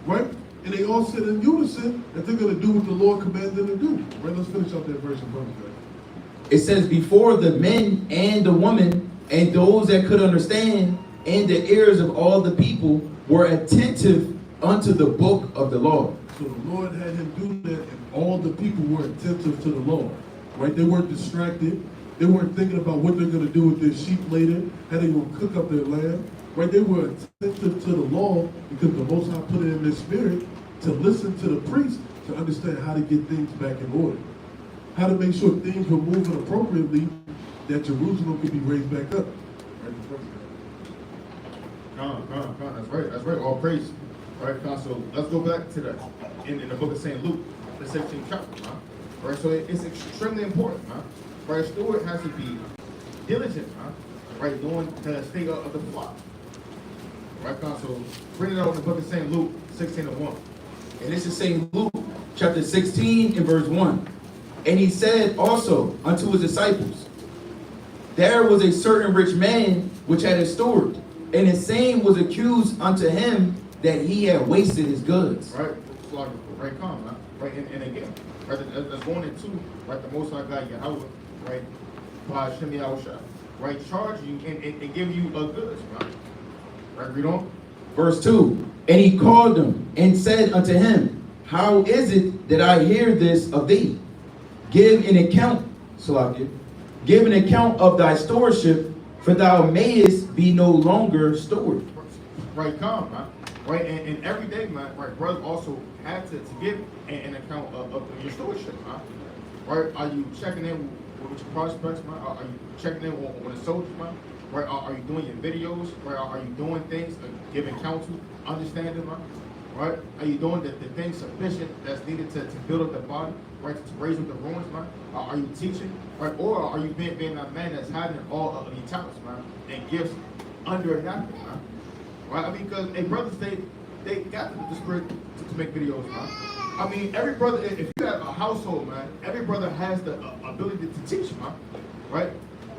right? And they all said in unison that they're going to do what the Lord commanded them to do. Right, let's finish up that verse in front of that. It says, before the men and the women and those that could understand, and the ears of all the people were attentive unto the book of the law. So the Lord had him do that, and all the people were attentive to the law, right? They weren't distracted. They weren't thinking about what they're going to do with their sheep later, how they're going to cook up their lamb, right? They were attentive to the law because the Most High put it in their spirit to listen to the priest to understand how to get things back in order, how to make sure things were moving appropriately, that Jerusalem could be raised back up. Right? That's right. All praise. Right, so let's go back to the in the book of St. Luke, the 16th chapter. Huh? Right, so it's extremely important. Huh? Right, a steward has to be diligent. Huh? Right, knowing the state of the flock. Right, so bring it out in the book of St. Luke, 16 and 1. And this is St. Luke, chapter 16 and verse 1. And he said also unto his disciples, there was a certain rich man which had a steward, and the same was accused unto him that he had wasted his goods. Right, it's like right, calm, huh? Right, and again, right, that's going into right the Most High God Yahweh, right, by Shem Yahushua, right, charge you and give you a goods, right. Right, read on. Verse 2. And he called him and said unto him, how is it that I hear this of thee? Give an account, Salakia, give an account of thy stewardship, for thou mayest be no longer steward. Right, calm, right? Right, and every day, man, right, brothers also had to give an account of your stewardship, man. Right, are you checking in with your prospects, man? Are you checking in on the soldiers, man? Right, are you doing your videos? Right, are you doing things, giving counsel, understanding, man? Right, are you doing the things sufficient that's needed to build up the body? Right, to raise up the ruins, man? Are you teaching? Right, or are you being that man that's having all of your talents, man, and gifts under a napkin, man? Right, I mean, because brothers, they got the spirit to make videos, man. I mean, every brother, if you have a household, man, every brother has the ability to teach, man. Right,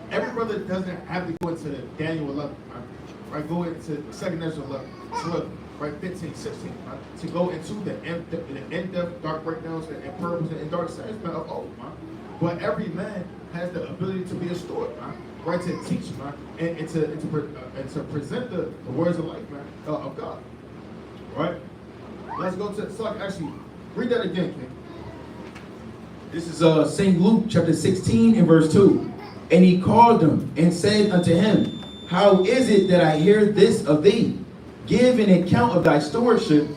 every brother doesn't have to go into Daniel 11, man. Right, go into 2nd Ezra 11, 12. Right, 15, 16, right? To go into the in-depth dark breakdowns and purpose and dark sides, man, of old, man. But every man has the ability to be a steward, man. Right, to teach, man, and to present the words of life, man, of God. Right? Let's go to, so actually, read that again, King. This is St. Luke chapter 16 and verse 2. And he called him and said unto him, how is it that I hear this of thee? Give an account of thy stewardship,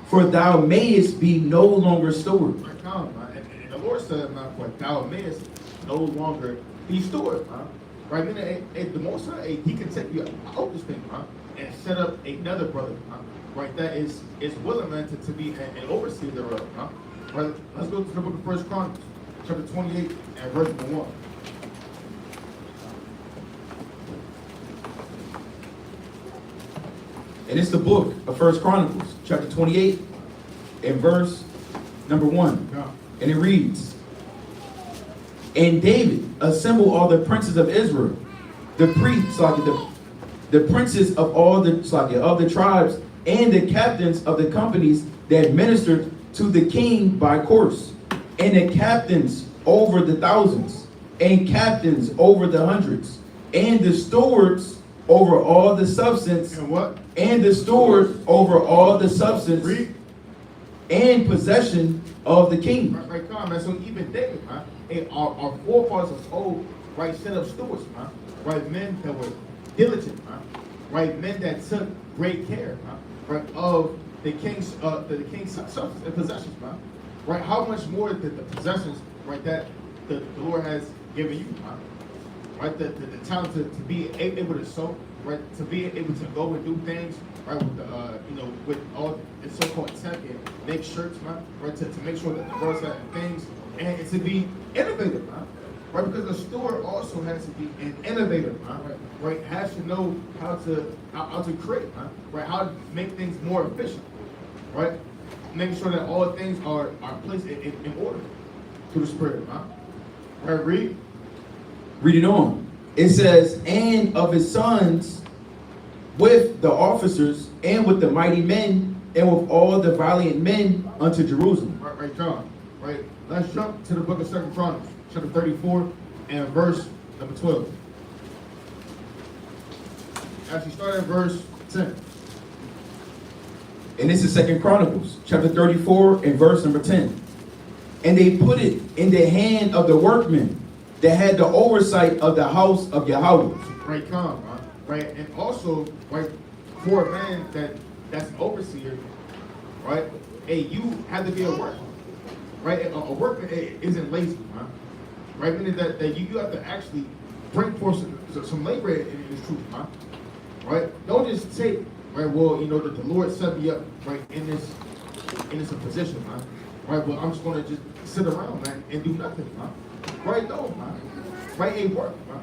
for thou mayest be no longer steward. Right, come, man. And the Lord said, man, for thou mayest no longer be steward, man. Right, I mean, the Most High, he can take you out this thing, man, and set up another brother, man. Right, that is willing, man, to be an overseer thereof, man. Right, let's go to the book of 1 Chronicles, chapter 28 and verse 1. And it's the book of 1 Chronicles, chapter 28, and verse number 1. Yeah. And it reads, and David assembled all the princes of Israel, the priests, the princes of all the tribes, and the captains of the companies that ministered to the king by course, and the captains over the thousands, and captains over the hundreds, and the stewards over all the substance, And what? and the steward over all the substance Read. and possession of the king. Right, come on, man. So even David, man, our forefathers of old, right, set up stewards, man. Right, men that were diligent, man. Right, men that took great care, man. Right, of the king's substance and possessions, man. Right, how much more did the possessions, right, that the Lord has given you, man. Right, the talent to be able to sow, right, to be able to go and do things, right, with the with all the so-called tech and make shirts, man, right, to make sure that the website and things, and to be innovative, man, right, because the steward also has to be an innovator, man, right, has to know how to create, man, right, how to make things more efficient, right, making sure that all things are placed in order through the Spirit, man. Right, read. Read it on. It says, and of his sons with the officers and with the mighty men and with all the valiant men unto Jerusalem. Right, John. Right. Let's jump to the book of 2 Chronicles, chapter 34 and verse number 12. Actually, start at verse 10. And this is 2 Chronicles, chapter 34 and verse number 10. And they put it in the hand of the workmen that had the oversight of the house of Yahweh. Right, come, right, and also, right, for a man that's an overseer, right, hey, you have to be a workman, right, a workman isn't lazy, right, meaning that you have to actually bring forth some labor in this truth, right, don't just take, right, well, that the Lord set me up, right, in this position, right, well, I'm just going to just sit around, man, and do nothing, right, no, man, right, a work, man,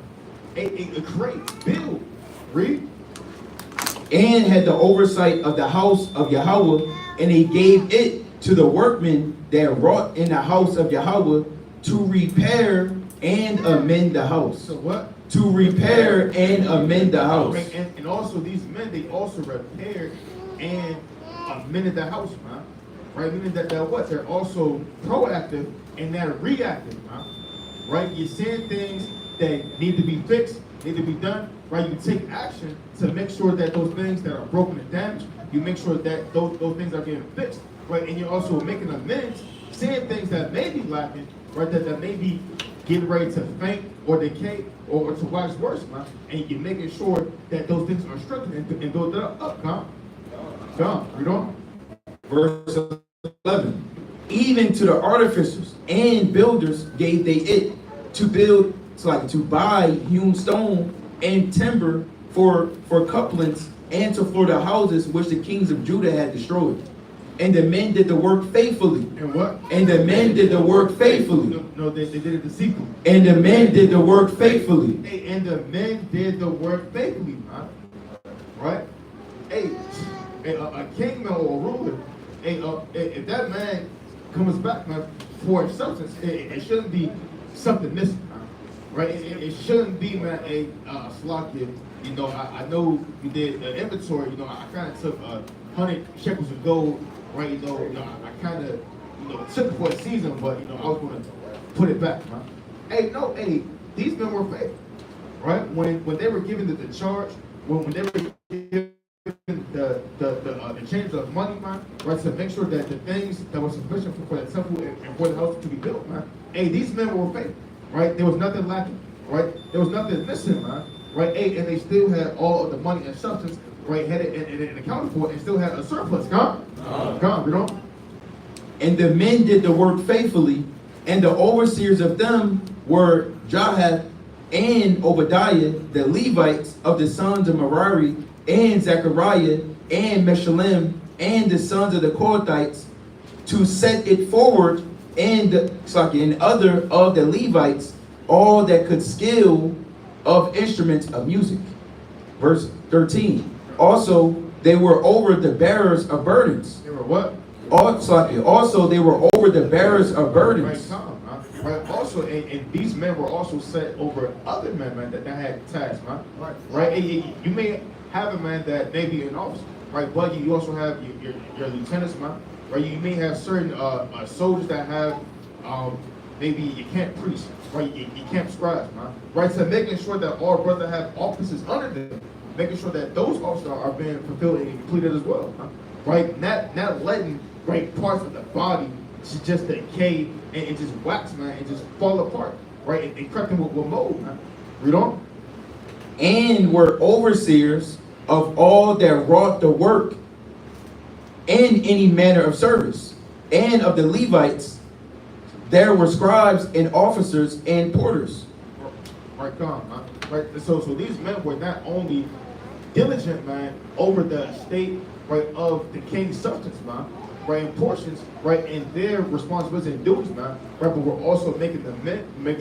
a create, build, read. And had the oversight of the house of Yahweh, and he gave it to the workmen that wrought in the house of Yahweh to repair and amend the house. So what? To repair and amend the house. Right, and also these men, they also repaired and amended the house, man. Right, meaning that they're also proactive and they're reactive, man. Right, you're seeing things that need to be fixed, need to be done. Right, you take action to make sure that those things that are broken and damaged, you make sure that those things are getting fixed. Right, and you're also making amends, seeing things that may be lacking, right, that may be getting ready to faint or decay or to wax worse, man. And you're making sure that those things are strengthened and built up, Come, read on. Verse 11. Even to the artificers and builders gave they it to build, to buy hewn stone and timber for couplings and to floor the houses which the kings of Judah had destroyed. And the men did the work faithfully. And what? And the men did the work faithfully. No, they did it deceitfully. And the men did the work faithfully. Hey, and the men did the work faithfully, man. Right? Hey, a king man or a ruler, hey, if that man comes back, man, for substance, it shouldn't be something missing, man. Right? It shouldn't be, man, a sloth gift. I know you did an inventory. I kind of took 100 shekels of gold, right? I kind of took it for a season, but I was going to put it back, man. Hey, these men were faithful, right? When they were given the charge, when they were given the change of money, man, right, to make sure that the things that were sufficient for the temple and for the house to be built, man. Hey, these men were faithful, right? There was nothing lacking, right? There was nothing missing, man, right? Hey, and they still had all of the money and substance, right, headed and accounted for, and still had a surplus. Come, And the men did the work faithfully, and the overseers of them were Jahath and Obadiah, the Levites of the sons of Merari, and Zechariah, and Meshullam, and the sons of the Kohathites, to set it forward, and other of the Levites, all that could skill of instruments of music. Verse 13. Also, they were over the bearers of burdens. They were what? Also, they were over the bearers of burdens. Right. Also, and these men were also set over other men, man, that had tasks, man. Right. You may have a man that may be an officer, right? But you also have your lieutenants, man, right? You may have certain soldiers that have maybe you can't priest, right? You can't scribes, man, right? So making sure that all brothers have officers under them, making sure that those officers are being fulfilled and completed as well, man, right? Not letting right parts of the body just decay and just wax, man, and just fall apart, right? And cracking with mold, man. Read on. And were overseers of all that wrought the work in any manner of service. And of the Levites, there were scribes and officers and porters. Right, come on, man. Right, so these men were not only diligent, man, over the estate, right, of the king's substance, man, right, in portions, right, in their responsibilities and duties, man, right, but we're also making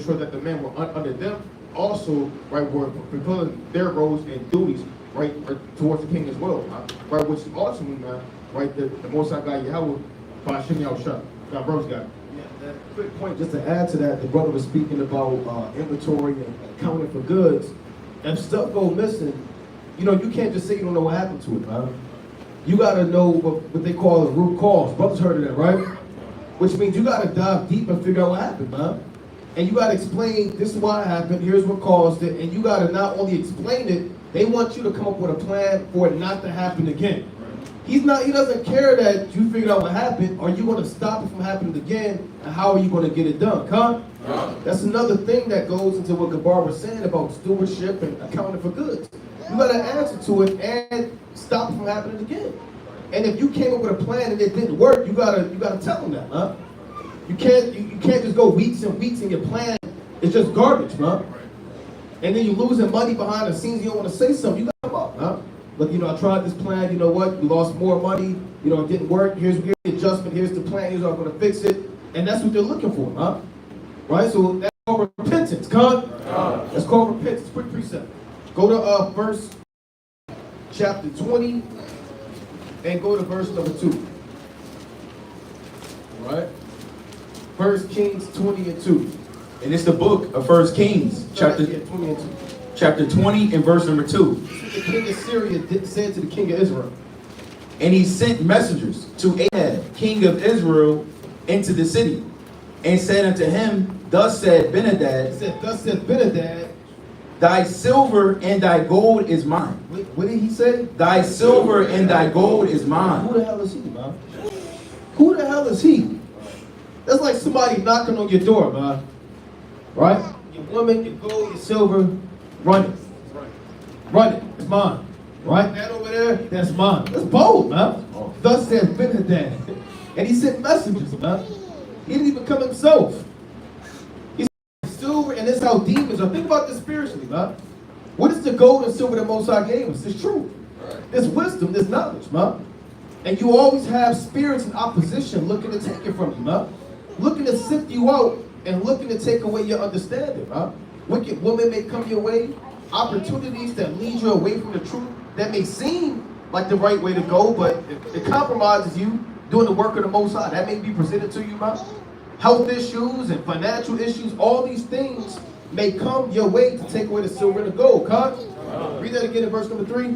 sure that the men were under them, also, right, were fulfilling their roles and duties, right, towards the king as well, man, right, which is ultimately, man, right, the Most High God Yahweh, Bashim Yahushua. God, bro's got it. Yeah, that quick point, just to add to that, the brother was speaking about inventory and accounting for goods. If stuff go missing, you know, you can't just say you don't know what happened to it, man. You gotta know what they call the root cause. Brothers heard of that, right? Which means you gotta dive deep and figure out what happened, man. And you gotta explain, this is why it happened, here's what caused it, and you gotta not only explain it, they want you to come up with a plan for it not to happen again. He doesn't care that you figured out what happened. Are you gonna stop it from happening again? And how are you gonna get it done, huh? That's another thing that goes into what Gabar was saying about stewardship and accounting for goods. You gotta answer to it and stop it from happening again. And if you came up with a plan and it didn't work, you gotta tell them that, huh? You can't just go weeks and weeks and your plan is just garbage, huh? And then you're losing money behind the scenes. You don't want to say something. You gotta come up, huh? Look, you know, I tried this plan. You know what? We lost more money. You know, it didn't work. Here's the adjustment. Here's the plan. Here's how I'm gonna fix it. And that's what they're looking for, huh? Right? So that's called repentance, huh? That's called repentance. Quick precept. Go to verse chapter 20 and go to verse number 2. All right? 1 Kings 20 and 2. And it's the book of 1 Kings, chapter 20 and 2. Chapter 20 and verse number 2. The king of Syria said to the king of Israel. And he sent messengers to Ahab, king of Israel, into the city, and said unto him, Thus said He Benhadad, said, Thus said Benhadad. Thy silver and thy gold is mine. What did he say? Thy silver and thy gold is mine. Who the hell is he, man? Who the hell is he? That's like somebody knocking on your door, man. Right? Your woman, your gold, your silver, run it. Run it. It's mine. Right? That over there, that's mine. That's bold, man. Thus said Benhadad. And he sent messengers, man. He didn't even come himself. He said silver, and this is how demons are. Think about this spiritually, man. What is the gold and silver that Most High gave us? It's truth. There's wisdom, there's knowledge, man. And you always have spirits in opposition looking to take it from you, man. Looking to sift you out and looking to take away your understanding, man. Wicked women may come your way. Opportunities that lead you away from the truth that may seem like the right way to go, but it compromises you doing the work of the Most High. That may be presented to you, man. Health issues and financial issues, all these things may come your way to take away the silver and the gold. Read that again in verse number 3.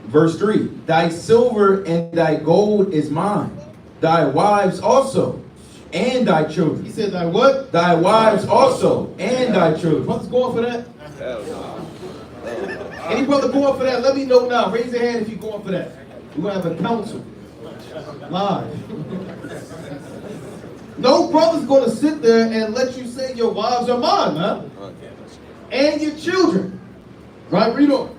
Verse 3. Thy silver and thy gold is mine, thy wives also, and thy children. He said, thy what? Thy wives also, and thy children. Brothers going for that? Any brother going for that? Let me know now. Raise your hand if you're going for that. We're going to have a council. Live. No brother's going to sit there and let you say your wives are mine, man. And your children. Right? Read on.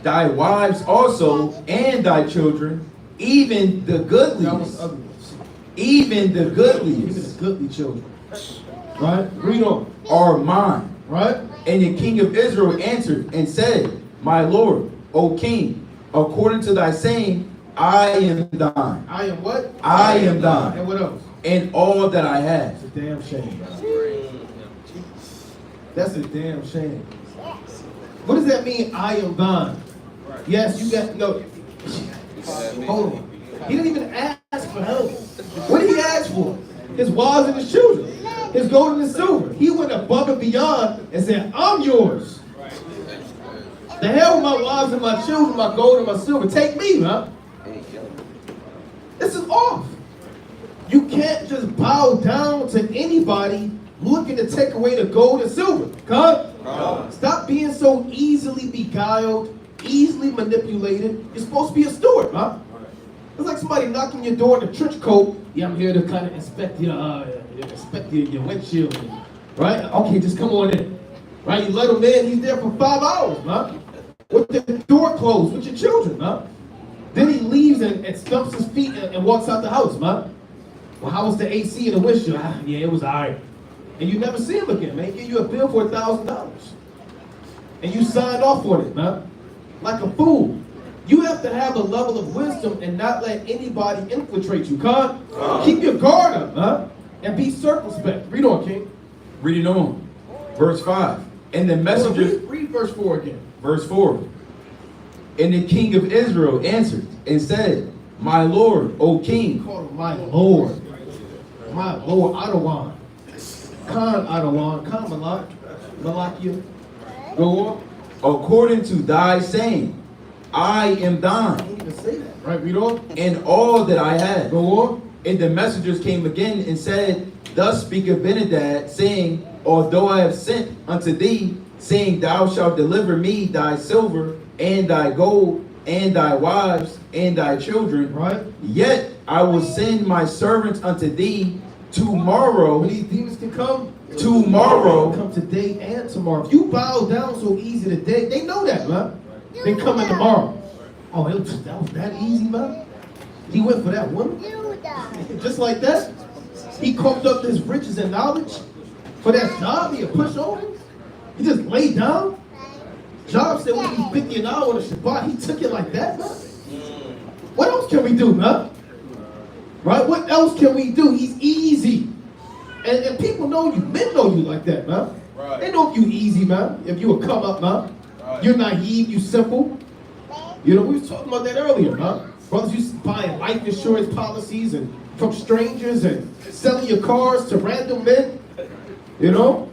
Thy wives also, and thy children, even the goodliest. Even the Even goodliest the goodly children. Right? Read on. are mine. Right? And the king of Israel answered and said, My Lord, O king, according to thy saying, I am thine. I am what? I am thine. And what else? And all that I have. That's a damn shame. That's a damn shame. What does that mean, I am thine? Yes, you got, no. Hold on. He didn't even ask for help. What did he ask for? His wives and his children. His gold and his silver. He went above and beyond and said, I'm yours. The hell with my wives and my children, my gold and my silver. Take me, man. This is off. You can't just bow down to anybody looking to take away the gold and silver. Stop being so easily beguiled, easily manipulated. You're supposed to be a steward, huh? It's like somebody knocking your door in a trench coat. Yeah, I'm here to kind of inspect your windshield, right? Okay, just come on in, right? You let him in. He's there for 5 hours, huh? With the door closed, with your children, huh? Then he leaves and stumps his feet and walks out the house, huh? Well, how was the AC in the windshield? Yeah, it was all right. And you never see him again, man. He give you a bill for $1,000. And you signed off on it, man. Like a fool. You have to have a level of wisdom and not let anybody infiltrate you, Keep your guard up, huh? And be circumspect. Read on, King. Read it on. Verse 5. And the messenger... Read verse 4 again. Verse 4. And the king of Israel answered and said, My Lord, O king. Call him my Lord. My Lord, Adawan. Khan Adawan. Khan Malakia. Go on. According to thy saying, I am thine. I didn't even say that. Right, read on. And all that I had. Go on. And the messengers came again and said, Thus speaketh Benadad, saying, Although I have sent unto thee, saying, Thou shalt deliver me thy silver and thy gold and thy wives and thy children, right? Yet I will send my servants unto thee tomorrow. When these demons can come, tomorrow. Come today and tomorrow. If you bow down so easy today, they know that, man. They coming tomorrow. Oh, that was that easy, man. He went for that woman. Just like that. He cooked up his riches and knowledge for that job. He push over. He just laid down. Job said we need 50 an hour on the Shabbat. He took it like that, man. What else can we do, man? Right? What else can we do? He's easy. And people know you. Men know you like that, man. Right. They know if you easy, man. If you a come up, man. Right. You're naive, you simple. You know, we was talking about that earlier, man. Brothers used to buy life insurance policies and from strangers and selling your cars to random men. You know?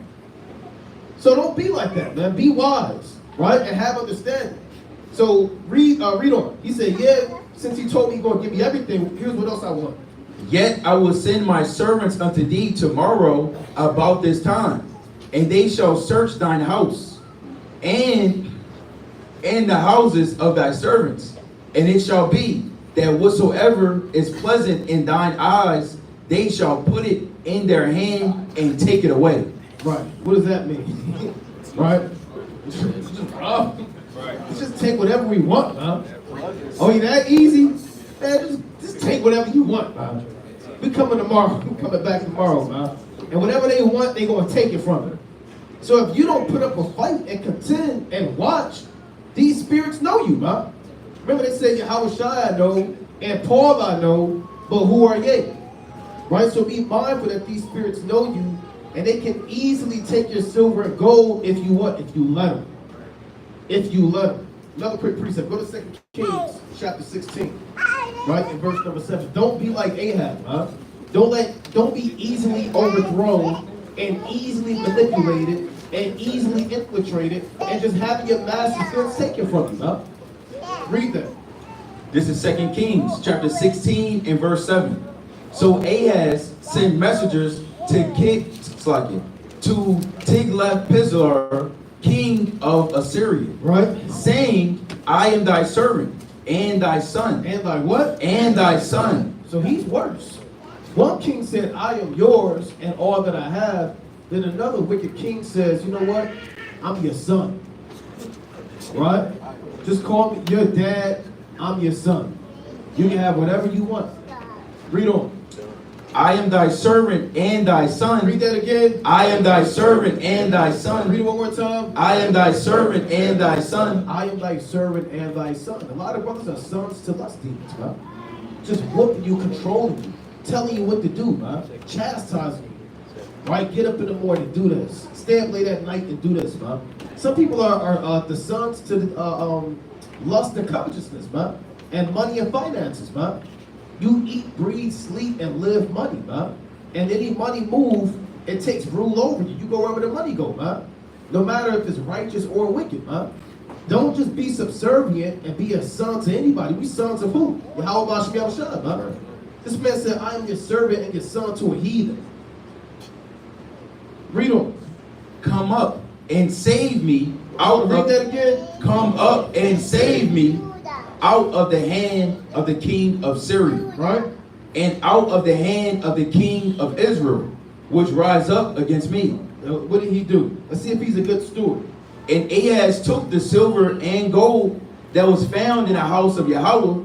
So don't be like that, man. Be wise, right? And have understanding. So read on. He said, yeah, since he told me he's going to give me everything, here's what else I want. Yet I will send my servants unto thee tomorrow about this time, and they shall search thine house and the houses of thy servants. And it shall be that whatsoever is pleasant in thine eyes, they shall put it in their hand and take it away. Right. What does that mean? Right? Just take whatever we want, huh? Oh, you that easy? Man, just take whatever you want, man. We coming tomorrow. We coming back tomorrow, man. And whatever they want, they gonna take it from it. So if you don't put up a fight and contend and watch, these spirits know you, man. Remember they said, Yahweh I know, and Paul I know, but who are ye? Right? So be mindful that these spirits know you, and they can easily take your silver and gold if you want, if you let them. If you let them. Another quick precept. Go to 2 Kings chapter 16. Right? In verse number 7. Don't be like Ahab, huh? Don't be easily overthrown and easily manipulated and easily infiltrated and just having your master's goods taken from you, huh? Read that. This is 2 Kings chapter 16 and verse 7. So Ahaz sent messengers to Tiglath-Pileser, king of Assyria, right? Saying, I am thy servant and thy son. And thy what? And thy son. So he's worse. One king said, I am yours and all that I have. Then another wicked king says, you know what? I'm your son. Right? Just call me your dad. I'm your son. You can have whatever you want. Read on. I am thy servant and thy son. Read that again. I am thy servant and thy son. Read it one more time. I am thy servant and thy son. I am thy servant and thy son. A lot of brothers are sons to lust demons, man. Just whooping you, controlling you, telling you what to do, man. Chastising you. Right? Get up in the morning, do this. Stay up late at night and do this, man. Some people are the sons to lust and covetousness, man. And money and finances, man. You eat, breathe, sleep, and live money, man. And any money move, it takes rule over you. You go wherever the money go, man. No matter if it's righteous or wicked, man. Don't just be subservient and be a son to anybody. We sons of who? Yahweh Shem Yahushua, man. This man said, I am your servant and your son to a heathen. Read on. Come up and save me out Read of that again. come up and save me out of the hand of the king of Syria, Right? and out of the hand of the king of Israel, which rise up against me. Now, what did he do? Let's see if he's a good steward. And Ahaz took the silver and gold that was found in the house of Yahweh,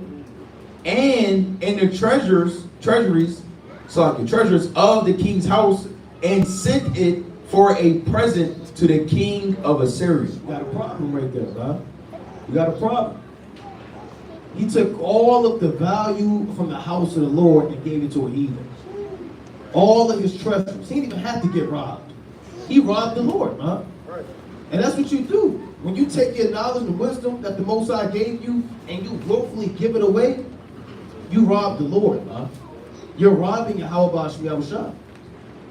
and in the treasuries of the king's house, and sent it for a present to the king of Assyria. You got a problem right there, man. You got a problem. He took all of the value from the house of the Lord and gave it to a heathen. All of his treasures. He didn't even have to get robbed. He robbed the Lord, man. Right. And that's what you do. When you take your knowledge and wisdom that the Most High gave you and you willfully give it away, you rob the Lord, man. You're robbing Yahweh Shem Yahushua.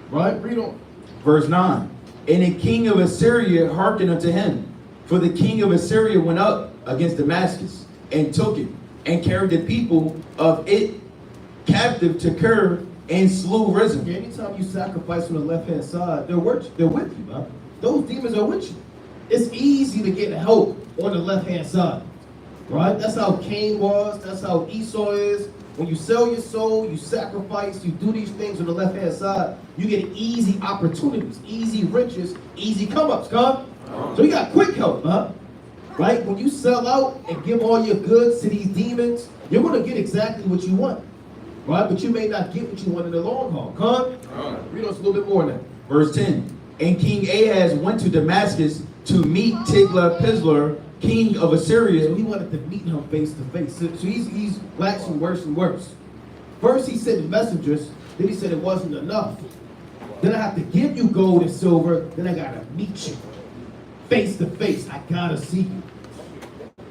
Right? Read on. Verse 9. And the king of Assyria hearkened unto him, for the king of Assyria went up against Damascus, and took it, and carried the people of it captive to Kir, and slew Rezin. Okay, anytime you sacrifice on the left-hand side, they're with you, man. Those demons are with you. It's easy to get help on the left-hand side, right? That's how Cain was. That's how Esau is. When you sell your soul, you sacrifice, you do these things on the left-hand side, you get easy opportunities, easy riches, easy come-ups, come? So you got quick help, huh? Right? When you sell out and give all your goods to these demons, you're going to get exactly what you want. Right? But you may not get what you want in the long haul. Come? Read us a little bit more now. Verse 10. And King Ahaz went to Damascus to meet Tiglath-Pileser, king of So Assyria. he wanted to meet him face to face. So he's waxing worse and worse. First he sent messengers, then he said it wasn't enough. Then I have to give you gold and silver, then I gotta meet you. Face to face. I gotta see you.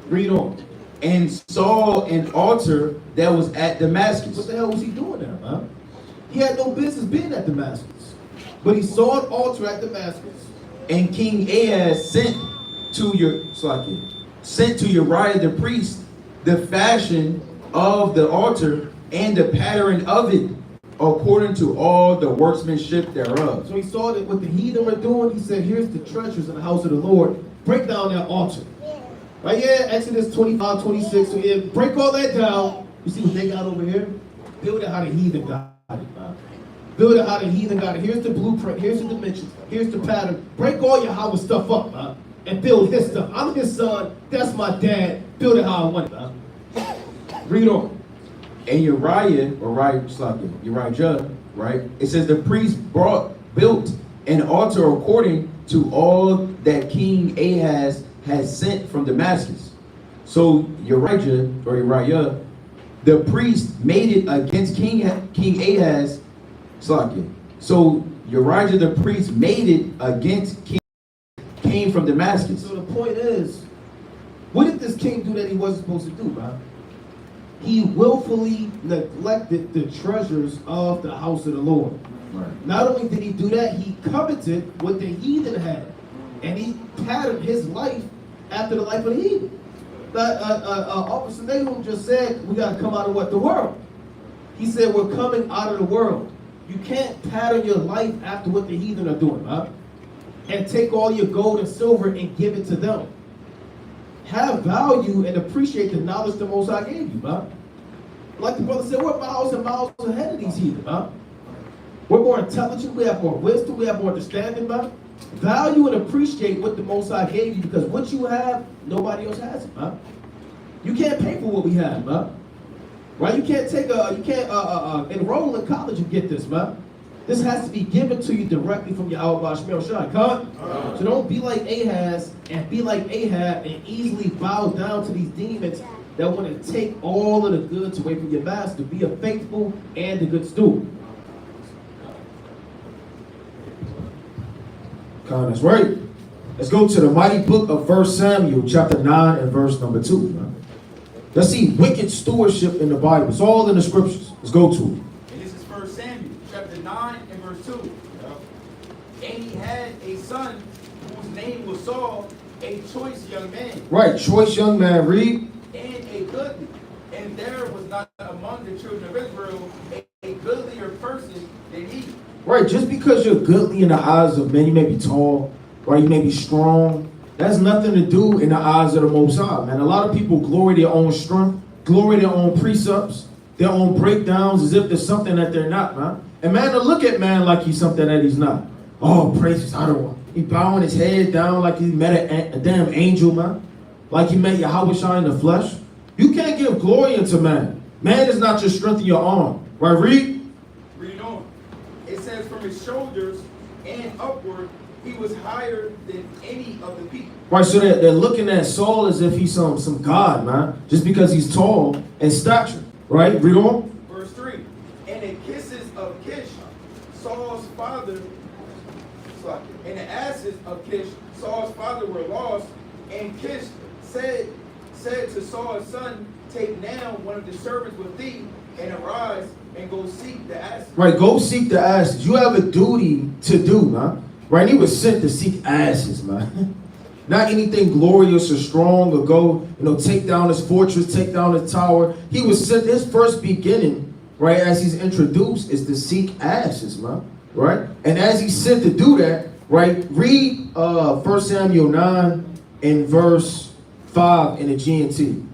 Read on. And saw an altar that was at What Damascus. the hell was he doing there, man? He had no business being at Damascus. But he saw an altar at Damascus. And King Ahaz sent to Uriah the priest the fashion of the altar and the pattern of it, according to all the workmanship thereof. So he saw that what the heathen were doing. He said, here's the treasures in the house of the Lord. Break down that altar. Right, yeah, Exodus 25, 26. So yeah, break all that down. You see what they got over here? Build it how the heathen got it, man. Build it how the heathen got it. Here's the blueprint. Here's the dimensions. Here's the pattern. Break all your Howard stuff up, man. And build his stuff. I'm his son. That's my dad. Build it how I want it, man. Read on. And Uriah, right? It says the priest built an altar according to all that King Ahaz had sent from Damascus. So Uriah, the priest made it against King Ahaz. So Uriah the priest made it against King, came from Damascus. So the point is, what did this king do that he wasn't supposed to do, man? He willfully neglected the treasures of the house of the Lord. Right. Not only did he do that, he coveted what the heathen had. And he patterned his life after the life of the heathen. Officer Nahum just said, we got to come out of what? The world. He said, we're coming out of the world. You can't pattern your life after what the heathen are doing, huh? And take all your gold and silver and give it to them. Have value and appreciate the knowledge the Most High gave you, man. Like the brother said, we're miles and miles ahead of these heathen, man. We're more intelligent, we have more wisdom, we have more understanding, man. Value and appreciate what the Most High gave you, because what you have, nobody else has it, man. You can't pay for what we have, man. Right? You can't enroll in college and get this, man. This has to be given to you directly from Yahweh Shem Yahushua. So don't be like Ahaz and be like Ahab and easily bow down to these demons that want to take all of the goods away from your master. Be a faithful and a good steward. That's right. Let's go to the mighty book of 1 Samuel, chapter 9 and verse number 2. Man. Let's see wicked stewardship in the Bible. It's all in the scriptures. Let's go to it. And this is 1 Samuel, chapter 9 and verse 2. And he had a son whose name was Saul, a choice young man, Right, choice young man, read. and a goodly. And there was not among the children of Israel a goodlier person than he. Right, just because you're goodly in the eyes of men, you may be tall, right? You may be strong. That's nothing to do in the eyes of the Most High, man. A lot of people glory their own strength, glory their own precepts, their own breakdowns, as if there's something that they're not, man. And man, to look at man like he's something that he's not. Oh, praises, I don't want. He bowing his head down like he met a damn angel, man. Like he met Yahweh in the flesh. You can't give glory unto man. Man is not just strength in your arm. Right, read? Read on. It says, from his shoulders and upward, he was higher than any of the people. Right, so they're looking at Saul as if he's some god, man. Just because he's tall and stature. Right, read on. Verse 3. And the kisses of Kish, Saul's father, and the asses of Kish, Saul's father, were lost. And Kish said to Saul's son, take now one of the servants with thee, and arise and go seek the asses. Right, go seek the asses. You have a duty to do, man. Right, he was sent to seek asses, man. Not anything glorious or strong or go, take down his fortress, take down his tower. He was sent, his first beginning, right, as he's introduced, is to seek asses, man. Right? And as he's sent to do that, right, read 1 Samuel 9 and verse 5 in the GNT.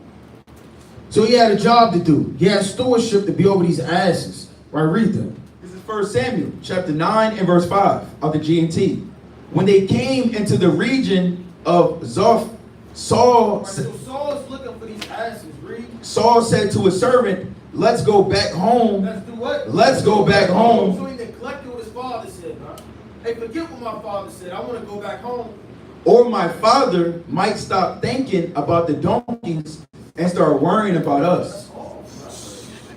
So he had a job to do. He had stewardship to be over these asses. Right, read them. This is 1 Samuel chapter 9 and verse 5 of the GNT. When they came into the region of Zoph, So Saul's looking for these asses, read. Saul said to his servant, let's go back home. Let's do what? Let's go back home. So he neglected what his father said, huh? Hey, forget what my father said. I want to go back home. Or my father might stop thinking about the donkeys and start worrying about us.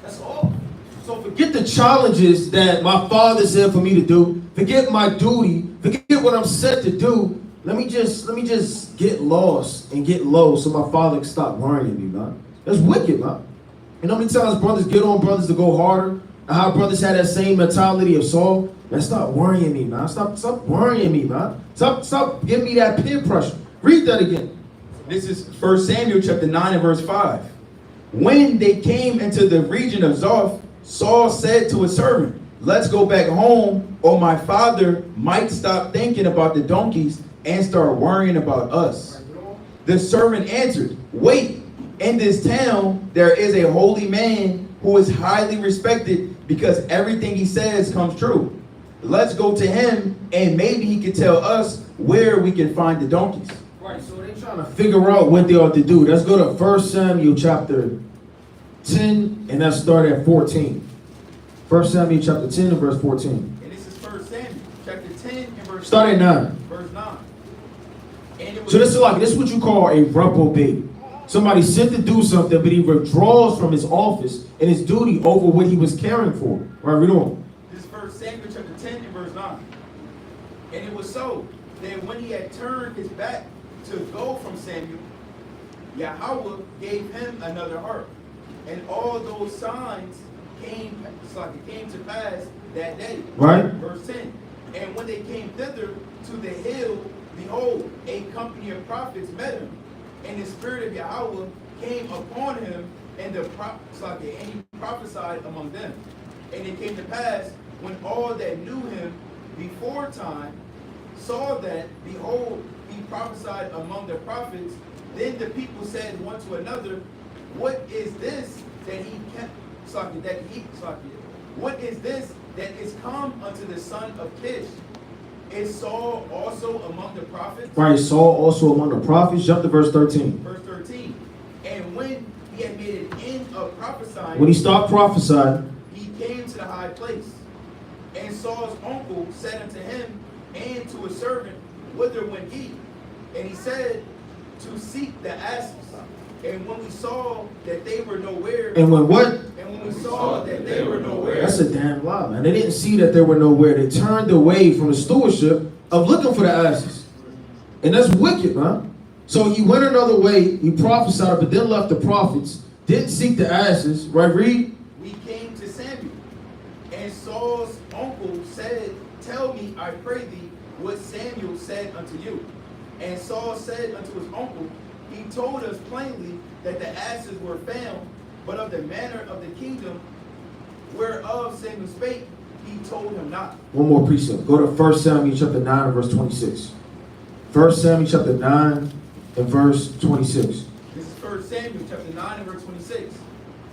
That's all. So forget the challenges that my father said for me to do. Forget my duty. Forget what I'm set to do. Let me just get lost and get low so my father can stop worrying me, man. That's wicked, man. You know how many times brothers get on brothers to go harder? And how brothers had that same mentality of Saul? Man, stop worrying me, man. Stop worrying me, man. Stop giving me that peer pressure. Read that again. This is 1 Samuel chapter 9 and verse 5. When they came into the region of Zoph, Saul said to his servant, let's go back home, or my father might stop thinking about the donkeys and start worrying about us. The servant answered, wait, in this town there is a holy man who is highly respected because everything he says comes true. Let's go to him and maybe he can tell us where we can find the donkeys. Right, so they're trying to figure out what they ought to do. Let's go to 1 Samuel chapter 10, and let's start at 14. 1 Samuel chapter 10 and verse 14. And this is 1 Samuel chapter 10 and verse Start at 9. Verse 9. And it was, So this is what you call a reprobate. Somebody sent to do something, but he withdraws from his office and his duty over what he was caring for. Right, read on. This is 1 Samuel chapter 10 and verse 9. And it was so that when he had turned his back to go from Samuel, Yahweh gave him another heart. And all those signs came to pass that day. Right. Verse 10. And when they came thither to the hill, behold, a company of prophets met him. And the spirit of Yahweh came upon him, and he prophesied among them. And it came to pass, when all that knew him before time saw that, behold, he prophesied among the prophets, then the people said one to another, what is this that he kept, what is this that is come unto the son of Kish? Is Saul also among the prophets? Right, Saul also among the prophets. Jump to verse 13. Verse 13. And when he had made an end of prophesying, When he stopped prophesying, he came to the high place. And Saul's uncle said unto him and to his servant, whither went ye? And he said, to seek the asses. And when we saw that they were nowhere, and when what? and when we saw that they were nowhere, That's a damn lie, man. They didn't see that they were nowhere. They turned away from the stewardship of looking for the asses. And that's wicked, man. So he went another way, he prophesied, but then left the prophets, didn't seek the asses, right, read? we came to Samuel. And Saul's uncle said, tell me, I pray thee, what Samuel said unto you. And Saul said unto his uncle, he told us plainly that the asses were found, but of the manner of the kingdom whereof Samuel spake, he told him not. One more precept. Go to 1 Samuel chapter 9 and verse 26. 1 Samuel chapter 9 and verse 26. This is 1 Samuel chapter 9 and verse 26.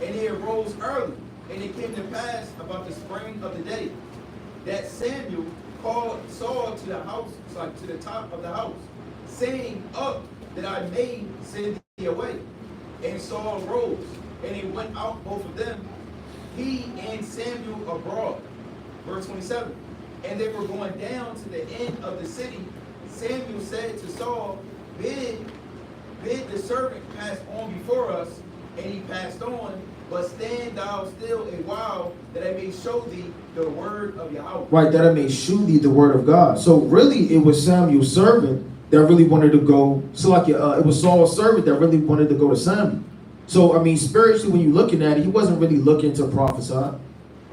And he arose early, and it came to pass about the spring of the day, that Samuel called Saul to the house, to the top of the house, saying, Up, that I may send thee away. And Saul arose, and he went out both of them, he and Samuel abroad. Verse 27. And they were going down to the end of the city. Samuel said to Saul, Bid the servant pass on before us. And he passed on, but stand thou still a while, that I may show thee the word of Yahweh. Right, that I may shew thee the word of God. So really, it was Samuel's servant that really wanted to go. So like it was Saul's servant that really wanted to go to Samuel. So I mean, spiritually, when you're looking at it, he wasn't really looking to prophesy.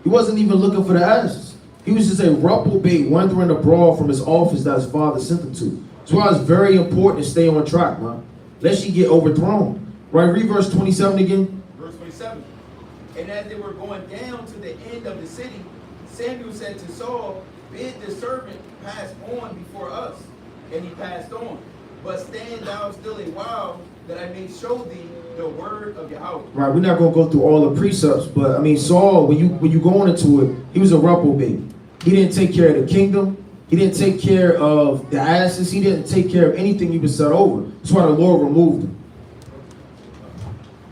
He wasn't even looking for the ashes. He was just a reprobate wandering abroad from his office that his father sent him to. That's why it's very important to stay on track, man. Lest you get overthrown. Right, read verse 27 again. Verse 27. And as they were going down to the end of the city, Samuel said to Saul, Bid the servant pass on before us. And he passed on. But stand thou still a while, that I may show thee the word of Yahweh. Right, we're not going to go through all the precepts, but I mean, Saul, when you go into it, he was a reprobate. He didn't take care of the kingdom. He didn't take care of the asses. He didn't take care of anything he was set over. That's why the Lord removed him.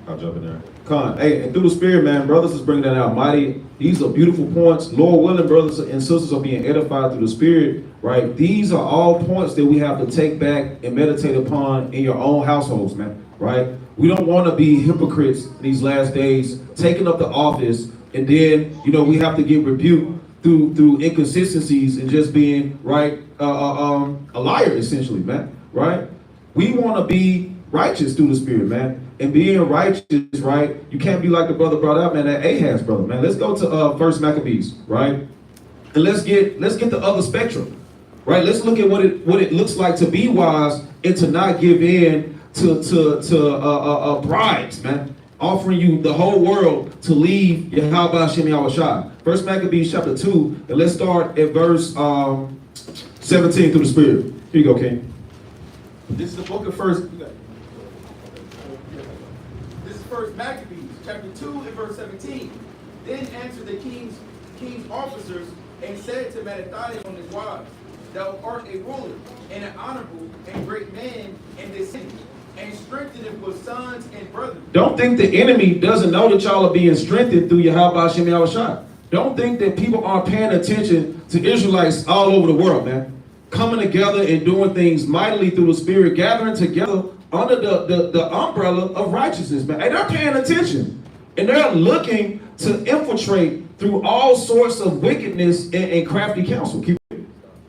I'll jump in there. Con, hey, and through the Spirit, man, brothers is bringing that out mighty. These are beautiful points. Lord willing, brothers and sisters are being edified through the Spirit, right? These are all points that we have to take back and meditate upon in your own households, man, right? We don't want to be hypocrites in these last days, taking up the office, and then, we have to get rebuked through inconsistencies and just being, right, a liar, essentially, man, right? We want to be righteous through the Spirit, man. And being righteous, right? You can't be like the brother brought up, man, that Ahaz brother, man. Let's go to First Maccabees, right? And let's get the other spectrum, right? Let's look at what it looks like to be wise and to not give in to bribes, man. Offering you the whole world to leave Yahweh Shem Yahushua. First Maccabees chapter 2, and let's start at verse 17 through the Spirit. Here you go, King. This is the book of First Maccabees, chapter 2 and verse 17. Then answered the king's officers and said to Mattathias and his wives, Thou art a ruler and an honorable and great man in this city, and strengthened it with sons and brothers. Don't think the enemy doesn't know that y'all are being strengthened through Yahweh Shem Yahushua. Don't think that people aren't paying attention to Israelites all over the world, man. Coming together and doing things mightily through the Spirit, gathering together under the umbrella of righteousness, man. And they're paying attention. And they're looking to infiltrate through all sorts of wickedness and crafty counsel. Keep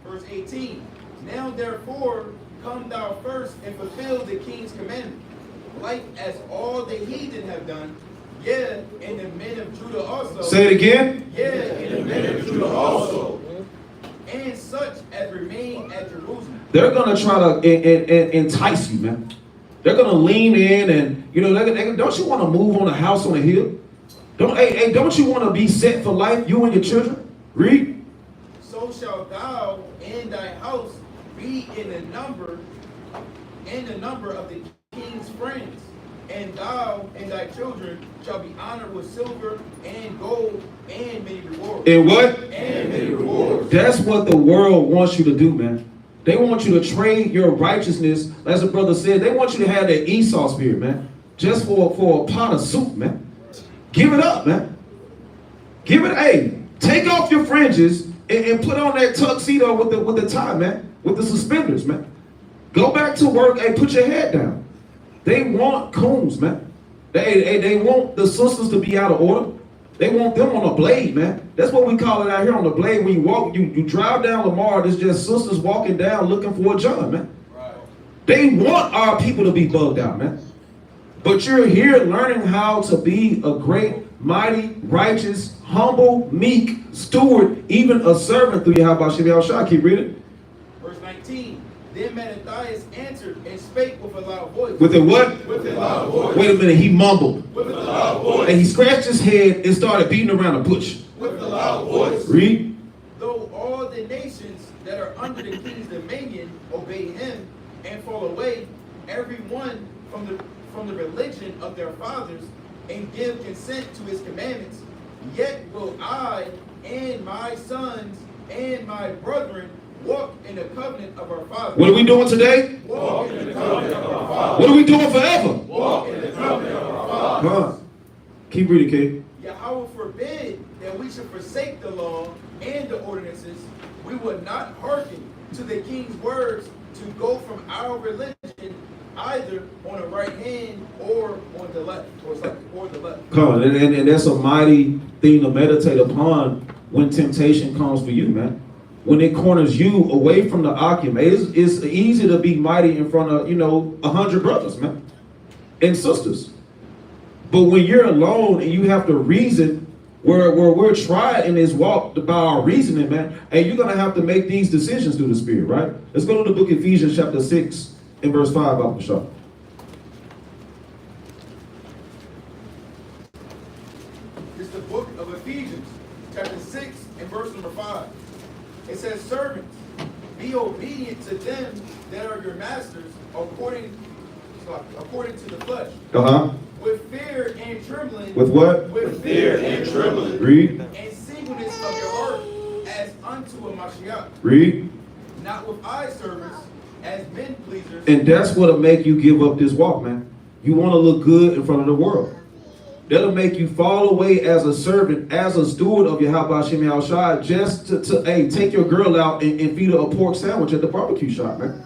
Verse 18. Now therefore come thou first and fulfill the king's commandment, like as all the heathen have done, yea, and the men of Judah also. Say it again. Yea, and the men of Judah also, and such as remain at Jerusalem. They're going to try to entice you, man. They're going to lean in and, don't you want to move on a house on a hill? Don't you want to be set for life, you and your children? Read. So shalt thou and thy house be in the number of the king's friends, and thou and thy children shall be honored with silver and gold and many rewards. And what? And many rewards. That's what the world wants you to do, man. They want you to trade your righteousness, as the brother said. They want you to have that Esau spirit, man, just for a pot of soup, man. Give it up, man. Take off your fringes and put on that tuxedo with the tie, man, with the suspenders, man. Go back to work. Hey, put your head down. They want coons, man. They want the sisters to be out of order. They want them on a blade, man. That's what we call it out here on the blade. When you walk, you drive down Lamar, there's just sisters walking down looking for a John, man. Right. They want our people to be bugged out, man. But you're here learning how to be a great, mighty, righteous, humble, meek steward, even a servant through Yahweh Shem Yahushua. Keep reading. Verse 19. Then Mattathias answered and spake with a loud voice. With a what? With a loud voice. Wait a minute, he mumbled. With a loud voice. And he scratched his head and started beating around the bush. With a loud voice. Read. Though all the nations that are under the king's dominion obey him and fall away, every one from the religion of their fathers, and give consent to his commandments, yet will I and my sons and my brethren walk in the covenant of our fathers. What are we doing today? Walk in the covenant of our fathers. What are we doing forever? Walk in the covenant of our fathers. Come on. Keep reading, kid. Yahweh forbid that we should forsake the law and the ordinances. We would not hearken to the king's words to go from our religion either on the right hand or on the left, or the left. Come on, and that's a mighty thing to meditate upon when temptation comes for you, man. When it corners you away from the argument, it's easy to be mighty in front of 100 brothers, man, and sisters. But when you're alone and you have to reason, where we're tried in this walk by our reasoning, man, and you're gonna have to make these decisions through the Spirit, right? Let's go to the book of Ephesians, chapter 6, and verse 5, Dr. Shaw. It's the book of Ephesians, chapter 6, and verse number 5. It says, servants, be obedient to them that are your masters according to the flesh. With fear and trembling. With what? With fear and trembling. Read. And singleness of your heart as unto a Mashiach. Read. Not with eye service as men pleasers. And that's what'll make you give up this walk, man. You want to look good in front of the world. That'll make you fall away as a servant, as a steward of your Hashem Shai, just to take your girl out and feed her a pork sandwich at the barbecue shop, man.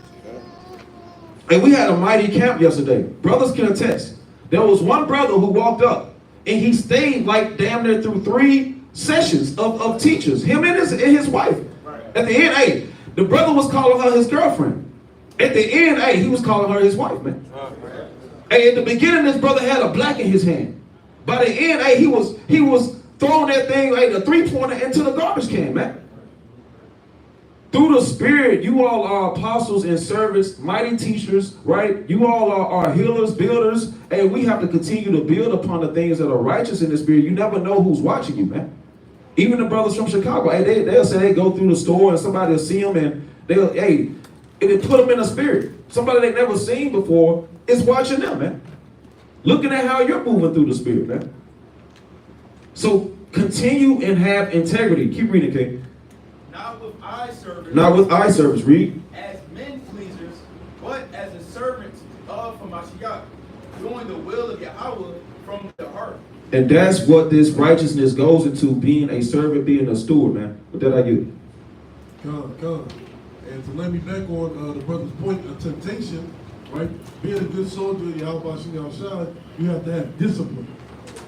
And we had a mighty camp yesterday. Brothers can attest. There was one brother who walked up and he stayed like damn near through 3 sessions of teachers, him and his wife. At the end, the brother was calling her his girlfriend. At the end, he was calling her his wife, man. At the beginning, this brother had a black in his hand. By the end, he was throwing that thing like a 3-pointer into the garbage can, man. Through the Spirit, you all are apostles in service, mighty teachers, right? You all are healers, builders, and we have to continue to build upon the things that are righteous in the Spirit. You never know who's watching you, man. Even the brothers from Chicago, they'll say they go through the store and somebody will see them and they put them in the Spirit. Somebody they never seen before is watching them, man. Looking at how you're moving through the Spirit, man. So continue and have integrity. Keep reading, King. Not with eye service. Not with eye service, read. As men pleasers, but as the servants of Hamashiach, doing the will of Yahweh from the heart. And that's what this righteousness goes into, being a servant, being a steward, man. With that I get. Come. And to let me back on the brother's point of temptation, right? Being a good soldier in Yahweh Shai, you have to have discipline.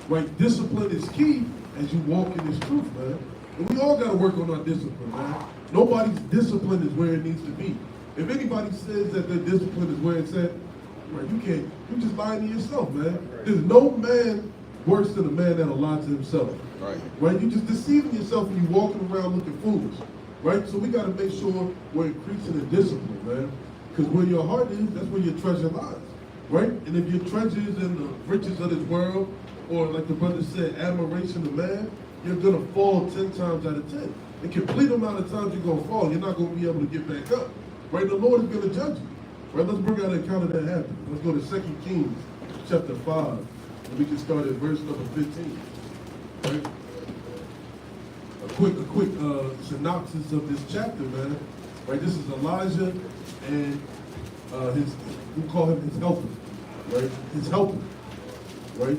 Right? Discipline is key as you walk in this truth, man. And we all got to work on our discipline, man. Nobody's discipline is where it needs to be. If anybody says that their discipline is where it's at, right, you're just lying to yourself, man. There's no man worse than a man that'll lie to himself. Right? You're just deceiving yourself when you're walking around looking foolish. Right? So we got to make sure we're increasing in discipline, man. Because where your heart is, that's where your treasure lies. Right? And if your treasure is in the riches of this world, or like the brother said, admiration of man, you're going to fall 10 times out of 10. The complete amount of times you're going to fall, you're not going to be able to get back up. Right? The Lord is going to judge you. Right? Let's bring out an account of that happening. Let's go to 2 Kings chapter 5. And we can start at verse number 15. Right? A quick synopsis of this chapter, man. Right? This is Elijah and we call him his helper. Right? His helper. Right?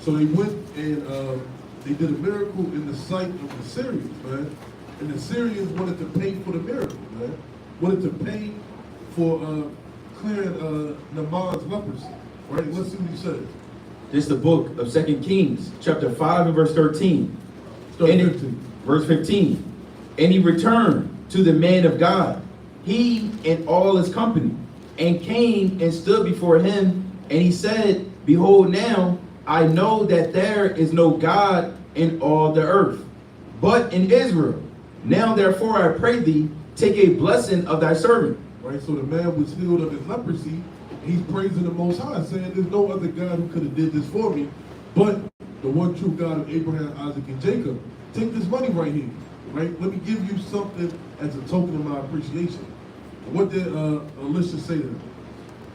So they went and they did a miracle in the sight of the Syrians, man. And the Syrians wanted to pay for the miracle, man. Wanted to pay for clearing Naaman's leprosy. Right? Let's see what he says. This is the book of 2 Kings, chapter 5 and verse 13. Verse 15. And he returned to the man of God, he and all his company, and came and stood before him, and he said, behold, now I know that there is no God in all the earth, but in Israel. Now therefore I pray thee, take a blessing of thy servant. right? So the man was healed of his leprosy. He's praising the Most High, saying there's no other God who could have did this for me but the one true God of Abraham, Isaac, and Jacob. Take this money right here, right? Let me give you something as a token of my appreciation. What did Elisha say to him?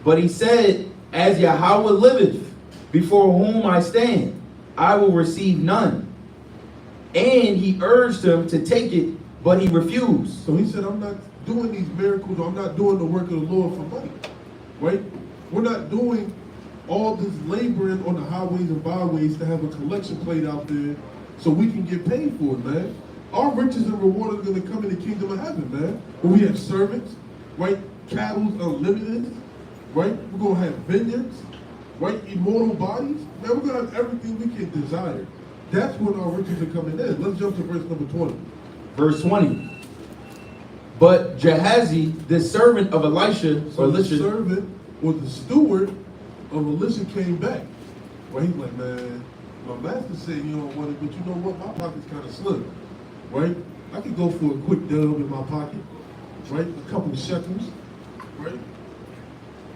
But he said, as Yahweh liveth, before whom I stand, I will receive none. And he urged him to take it, but he refused. So he said, I'm not doing these miracles, or I'm not doing the work of the Lord for money, right? We're not doing all this laboring on the highways and byways to have a collection plate out there so we can get paid for it, man. Our riches and reward are going to come in the kingdom of heaven, man. Where we have servants, right? Cattle unlimited, right? We're going to have vineyards, right? Immortal bodies. Man, we're going to have everything we can desire. That's when our riches are coming in. Let's jump to verse number 20. Verse 20. But Gehazi, the servant of Elisha, So the servant or the steward of Elisha came back. Well, he's like, man, my master said you don't want it, but you know what? My pocket's kind of slim, right? I could go for a quick dub in my pocket, right? A couple of shekels, right?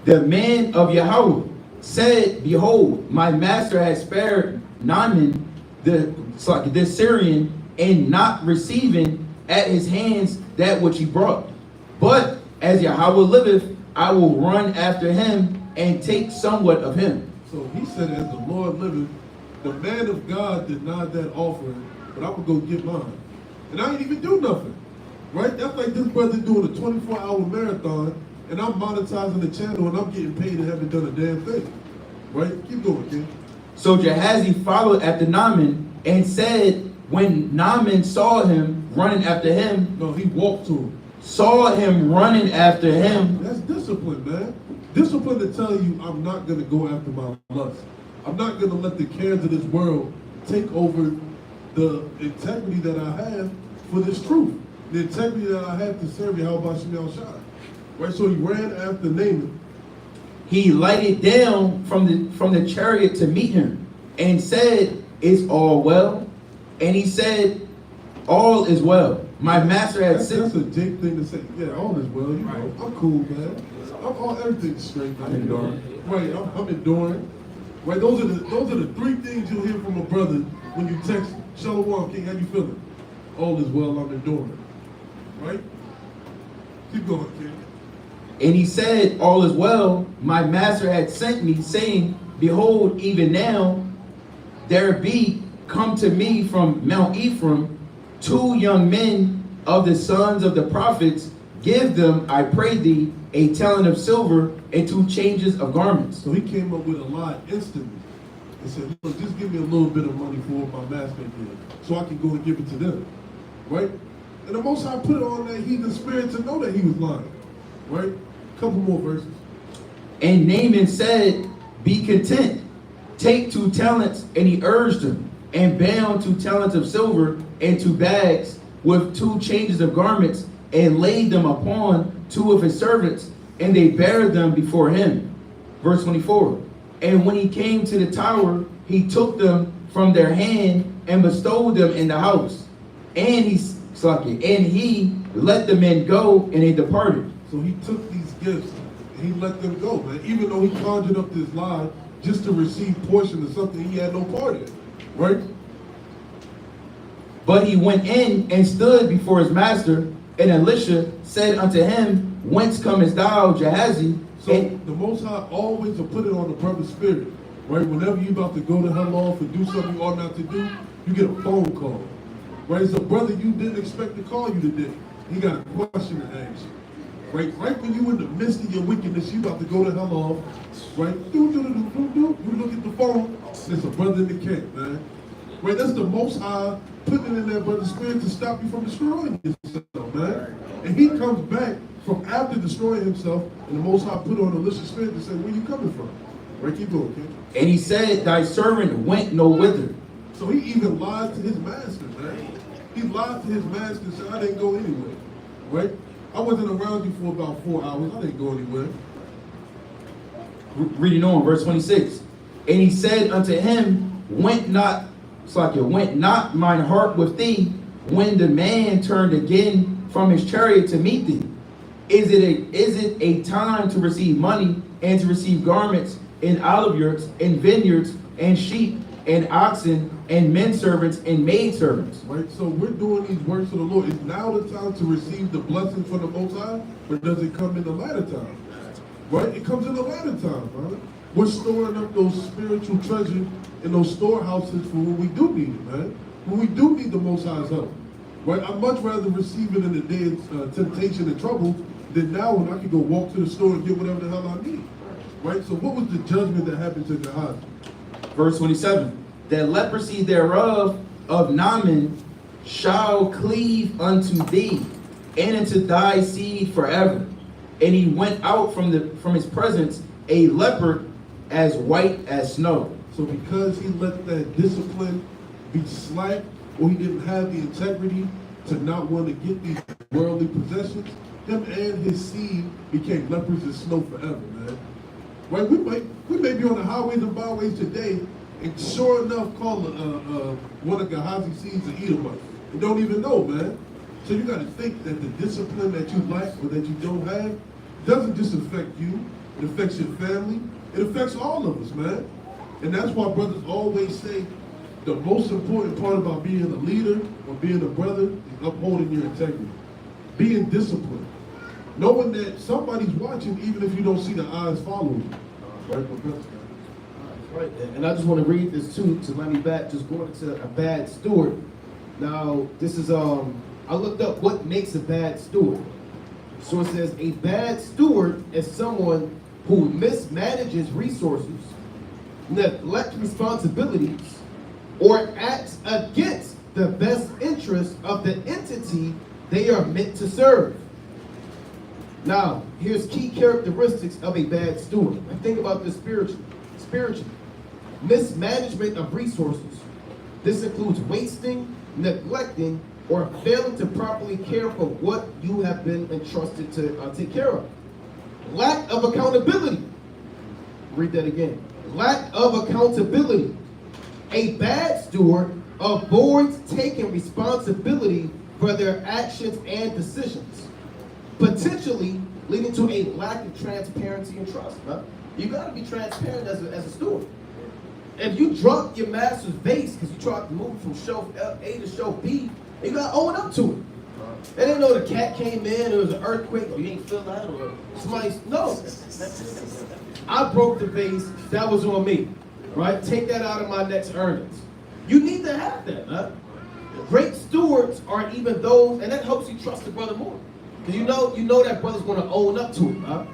the man of Yahweh, said, behold, my master has spared Naaman, the Syrian, and not receiving at his hands that which he brought. But as Yahweh liveth, I will run after him and take somewhat of him. So he said, as the Lord liveth, the man of God denied that offering, but I would go get mine. And I ain't even do nothing, right? That's like this brother doing a 24-hour marathon, and I'm monetizing the channel, and I'm getting paid and haven't done a damn thing, right? Keep going, King. So Gehazi followed after Naaman and said, when Naaman saw him running after him, No, he walked to him. saw him running after him, That's discipline, man. Discipline to tell you, I'm not going to go after my lust. I'm not going to let the cares of this world take over the integrity that I have for this truth. The integrity that I have to serve Yahweh Shem Shai. Right, so he ran after Naaman. he lighted down from the chariot to meet him and said, is all well? And he said, all is well. My master had That's sent. a Jake thing to say. Yeah, all is well. You know, I'm cool, man. Everything's straight. I'm enduring. Right, I'm enduring. Right, those are the three things you'll hear from a brother when you text Shalom King. How you feeling? All is well. I'm enduring. Right. Keep going, King. And he said, all is well. My master had sent me, saying, behold, even now there be come to me from Mount Ephraim 2 young men of the sons of the prophets. Give them, I pray thee, a talent of silver and 2 changes of garments. So he came up with a lie instantly and said, look, just give me a little bit of money for what my master did so I can go and give it to them. Right? And the Most High put on that heathen spirit to know that he was lying. Right? Couple more verses. And Naaman said, be content, take 2 talents. And he urged him, and bound 2 talents of silver and 2 bags with 2 changes of garments, and laid them upon 2 of his servants, and they bare them before him. Verse 24. And when he came to the tower, he took them from their hand and bestowed them in the house. And he let the men go, and they departed. So he took these gifts and he let them go, man. Even though he conjured up this lie just to receive portion of something he had no part in. Right? But he went in and stood before his master, and Elisha said unto him, whence comest thou, Gehazi? So the Most High always will put it on the brother's spirit. Right? Whenever you about to go to hell off and do something you ought not to do, you get a phone call. Right? It's a brother you didn't expect to call you today. He got a question to ask you. Right when you in the midst of your wickedness, you about to go to hell off, right? You look at the phone, there's a brother in the camp, man. Right, that's the Most High putting it in that brother's spirit to stop you from destroying yourself, man. And he comes back from after destroying himself, and the Most High put on Elisha's spirit to say, where you coming from? Right, keep going, King. And he said, thy servant went no whither. So he even lied to his master, man. He lied to his master and said, I didn't go anywhere, right? I wasn't around you for about 4 hours. I didn't go anywhere. Reading on, verse 26. And he said unto him, went not mine heart with thee when the man turned again from his chariot to meet thee? Is it a time to receive money and to receive garments and olive yards and vineyards and sheep and oxen and men servants and maid servants? Right, so we're doing these works of the Lord. Is now the time to receive the blessing from the Most High, or does it come in the latter time? Right, it comes in the latter time, right? We're storing up those spiritual treasures in those storehouses for when we do need it, man. When we do need the Most High's help, right? I'd much rather receive it in the day of temptation and trouble than now when I can go walk to the store and get whatever the hell I need, right? So what was the judgment that happened to Gehazi? Verse 27, that leprosy thereof of Naaman shall cleave unto thee, and unto thy seed forever. And he went out from his presence a leopard as white as snow. So because he let that discipline be slack, or he didn't have the integrity to not want to get these worldly possessions, him and his seed became lepers as snow forever, man. Right? We may be on the highways and byways today, and sure enough call one of Gehazi's seeds an Edomite. You don't even know, man. So you got to think that the discipline that you lack or that you don't have doesn't just affect you. It affects your family. It affects all of us, man. And that's why brothers always say the most important part about being a leader or being a brother is upholding your integrity. Being disciplined. Knowing that somebody's watching even if you don't see the eyes following you. Right? Right, and I just want to read this too to let me back, just going into a bad steward. Now, this is, I looked up what makes a bad steward. So it says, a bad steward is someone who mismanages resources, neglects responsibilities, or acts against the best interest of the entity they are meant to serve. Now, here's key characteristics of a bad steward. And think about this spiritually. Mismanagement of resources. This includes wasting, neglecting, or failing to properly care for what you have been entrusted to take care of. Lack of accountability. Read that again. Lack of accountability. A bad steward avoids taking responsibility for their actions and decisions, potentially leading to a lack of transparency and trust. Huh? You got to be transparent as a steward. If you drop your master's vase because you tried to move it from shelf A to shelf B, you got to own up to it. They didn't know the cat came in, there was an earthquake, or you ain't feel that, or somebody, no. I broke the vase, that was on me, right? Take that out of my next earnings. You need to have that, huh? Great stewards are even those, and that helps you trust the brother more. Because you know that brother's going to own up to it, huh?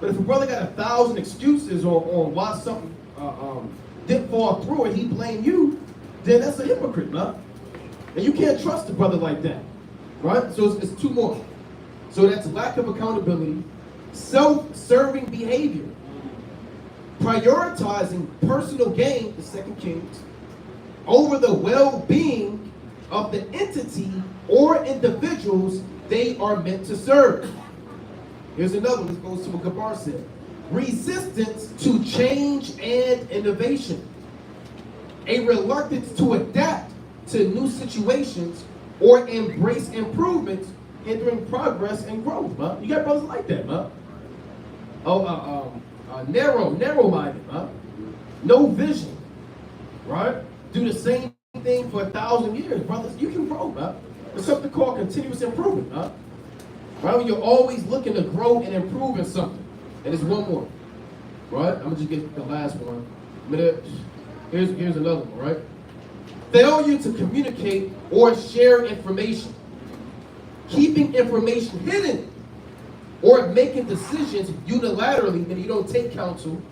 But if a brother got 1,000 excuses on why something didn't fall through and he blame you, then that's a hypocrite, huh? And you can't trust a brother like that, right? So it's two more. So that's lack of accountability, self-serving behavior, prioritizing personal gain, the 2 Kings, over the well-being of the entity or individuals they are meant to serve. Here's another one. This goes to what Gabar said. Resistance to change and innovation. A reluctance to adapt to new situations or embrace improvements, hindering progress and growth. Huh? You got brothers like that, huh? Narrow-minded, huh? No vision, right? Do the same thing for 1,000 years, brothers. You can grow, huh? There's something called continuous improvement, huh? Right? When you're always looking to grow and improve in something. And there's one more, right? I'm gonna just get the last one. Here's another one, right? Failure to communicate or share information. Keeping information hidden or making decisions unilaterally when you don't take counsel,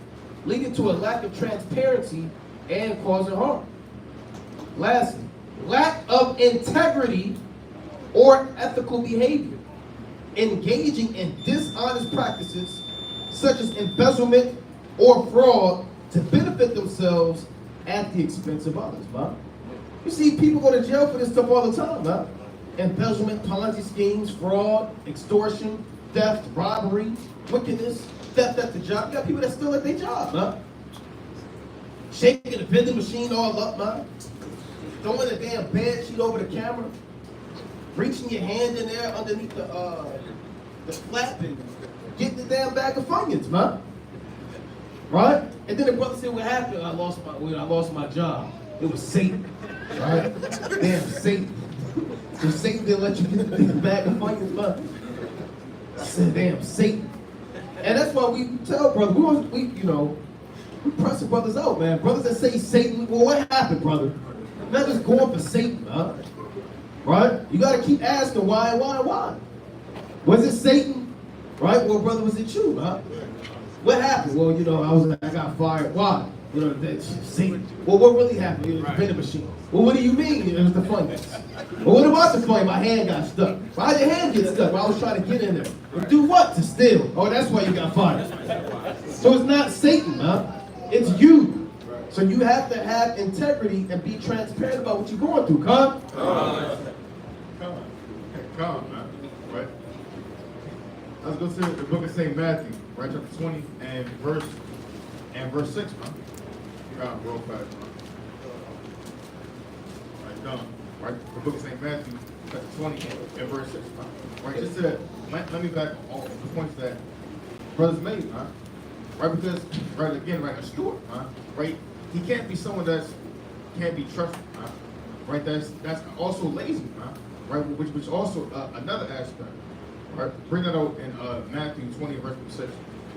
leading to a lack of transparency and causing harm. Lastly, lack of integrity or ethical behavior. Engaging in dishonest practices such as embezzlement or fraud to benefit themselves at the expense of others, huh? You see people go to jail for this stuff all the time, huh? Embezzlement, Ponzi schemes, fraud, extortion, theft, robbery, wickedness, theft at the job. You got people that still at their job, huh? Shaking the vending machine all up, huh? Throwing a damn bed sheet over the camera, reaching your hand in there underneath the flap and get the damn bag of Funyuns, man. Right? And then the brother said, what happened? I lost my job. It was Satan. Right? Damn, Satan. So Satan didn't let you get the bag of Funyuns, man. I said, damn, Satan. And that's why we tell brothers, we press the brothers out, man. Brothers that say Satan, well, what happened, brother? Not just going for Satan, huh? Right? You got to keep asking why. Was it Satan? Right? Well, brother, was it you, huh? What happened? Well, I got fired. Why? Satan. Well, what really happened? It was the vending machine. Well, what do you mean? It was the fun. Well, what about the fun? My hand got stuck. Why'd your hand get stuck? Well, I was trying to get in there. Well, do what? To steal. Oh, that's why you got fired. So it's not Satan, huh? It's you. So you have to have integrity and be transparent about what you're going through, huh? Come, man. Right? Let's go to the book of St. Matthew, right, chapter 20 and verse 6, man. Come, real fast, man. Right, come. Right, the book of St. Matthew, chapter 20 and verse 6, man. Right, just to let me back all the points that brothers made, man. Right, because, right, again, right, a steward, man. Right, he can't be someone can't be trusted, man. Right, that's also lazy, man. Right, which also another aspect. Right, bring that out in Matthew 20, verse 6.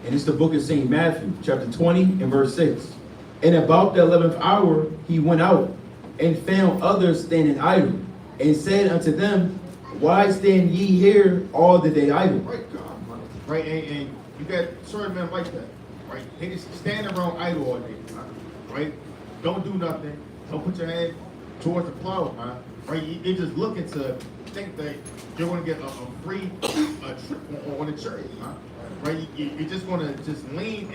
And it's the book of St. Matthew, chapter 20 and verse 6. And about the 11th hour he went out and found others standing idle, and said unto them, why stand ye here all the day idle? Right, God, man. Right, and you got certain men like that. Right, they just stand around idle all day, man. Right, don't do nothing. Don't put your hand towards the plow, man. Right, you're just looking to think that you're going to get a free trip on the chariot, huh? Right, you're just going to just lean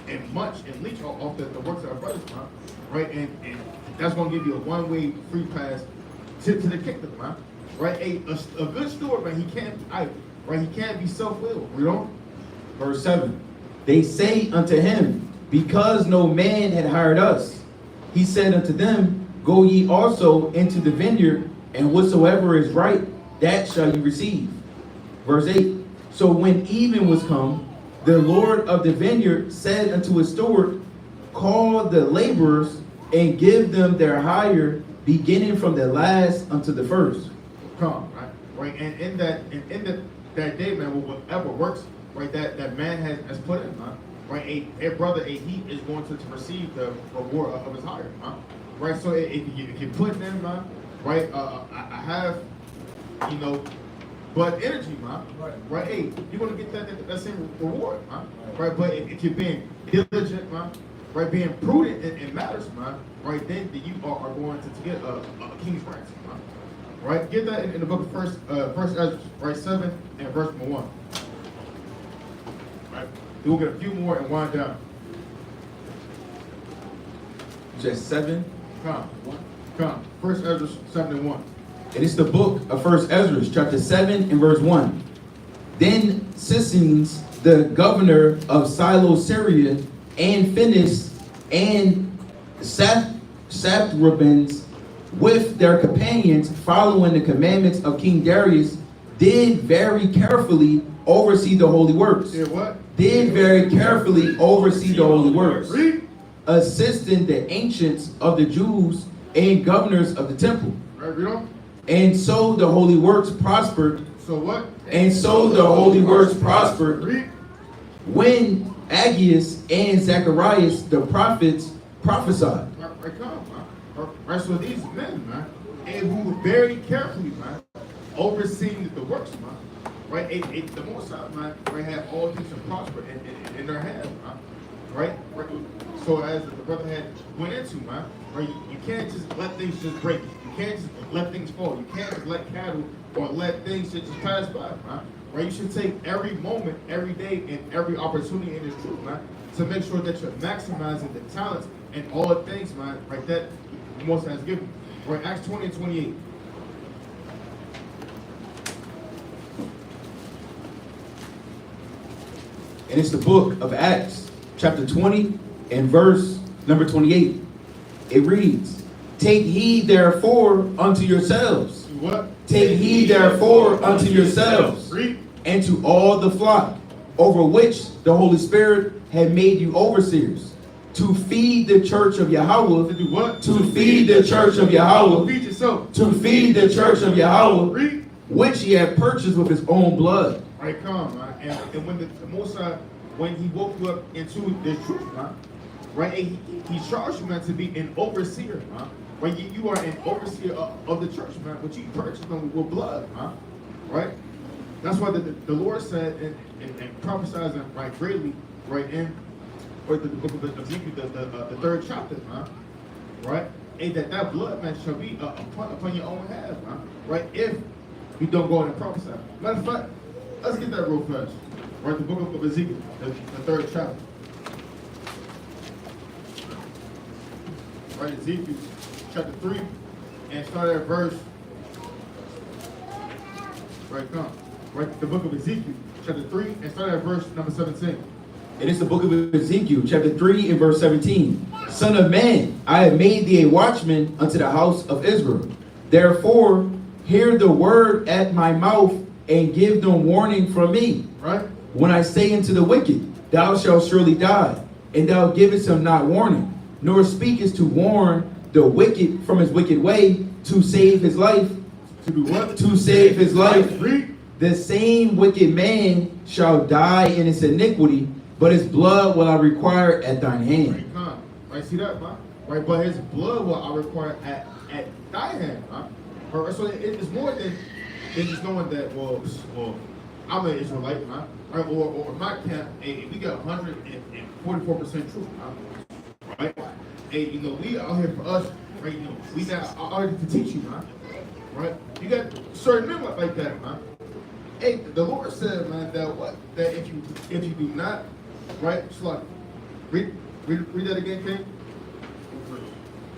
and munch and leech off the works of our brothers, huh? Right, and that's going to give you a one-way free pass to the kingdom, huh? Right, a good steward, man, he can't be idle, right? He can't be self-willed, you know? Verse 7. They say unto him, because no man had hired us. He said unto them, go ye also into the vineyard, and whatsoever is right, that shall you receive. Verse 8. So when even was come, the Lord of the vineyard said unto his steward, call the laborers and give them their hire, beginning from the last unto the first. Come, right, and in that that day, man, whatever works, right, that man has put in, huh? Right, a brother, he is going to receive the reward of his hire, huh? Right, so if you put in, man, right, I have, but energy, man, right, hey, you're gonna get that same reward, man, right, but if you're being diligent, man, right, being prudent in matters, man, right, then you are going to get a king's ransom, man, right, get that in the book of First Ezra, right, 7 and verse 1, right, we'll get a few more and wind down. Just 7. Come. First Ezra 7 and 1. It is the book of First Ezra, chapter 7 and verse 1. Then Sisines, the governor of Silo, Syria, and Phineas, and Satrabins, with their companions, following the commandments of King Darius, did very carefully oversee the holy works. Did what? Did very carefully oversee the holy works. Read. Assisting the ancients of the Jews and governors of the temple. Right, read on. And so the holy works prospered. So what? And so the holy works prospered Read. when Aggeus and Zacharias the prophets prophesied. Right, come, man. Right, so these men, man, and who very carefully, man, overseeing the works, man. Right, the Most High, man, right, have all things to prosper in their hands, man. Right? So as the brother had went into, man, right, you can't just let things just break. You can't just let things fall. You can't just let cattle or let things just pass by, man. Right? You should take every moment, every day, and every opportunity in this truth, man, to make sure that you're maximizing the talents and all the things, man, right, that the Most High has given you. Right? Acts 20 and 28. And it's the book of Acts, chapter 20 and verse number 28. It reads, take heed therefore unto yourselves. What? Take heed therefore unto yourselves. Read. and to all the flock, over which the Holy Spirit had made you overseers, to feed the church of Yahweh. To do what? To feed the church of Yahweh. Feed yourself. To feed the church of Yahweh, Read. which he had purchased with his own blood. Right, come, man. And when the Most High, when he woke you up into the truth, man, right, and he charged you, man, to be an overseer, man. Right, you are an overseer of the church, man, but you purchased them with blood, man. Right? That's why the Lord said and prophesied, right, greatly, right, in the book of Ezekiel, the 3rd chapter, man. Right? And that blood, man, shall be upon your own head, man. Right? If you don't go in and prophesy. Matter of fact, let's get that real fast. Right? The book of Ezekiel, the 3rd chapter. Right? Ezekiel chapter 3, and start at verse. Right, come. Right? The book of Ezekiel chapter 3, and start at verse number 17. And it's the book of Ezekiel, chapter 3 and verse 17. Son of man, I have made thee a watchman unto the house of Israel. Therefore, hear the word at my mouth, and give them warning from me. Right? When I say unto the wicked, thou shalt surely die, and thou givest him not warning, nor speakest to warn the wicked from his wicked way, to save his life. To do what? To save his life. Read. The same wicked man shall die in his iniquity, but his blood will I require at thine hand. Right, come. Right, see that, man? Right, but his blood will I require at thy hand, man. Right, so it's more than just knowing that, well, I'm an Israelite, man. Right, or in my camp, hey, we got 144% truth, man. Right? Hey, you know, we out here for us, right? You know, we got out here to teach you, man. Right? You got certain men like that, man. Hey, the Lord said, man, that if you do not, right? Sloth. Read that again, King.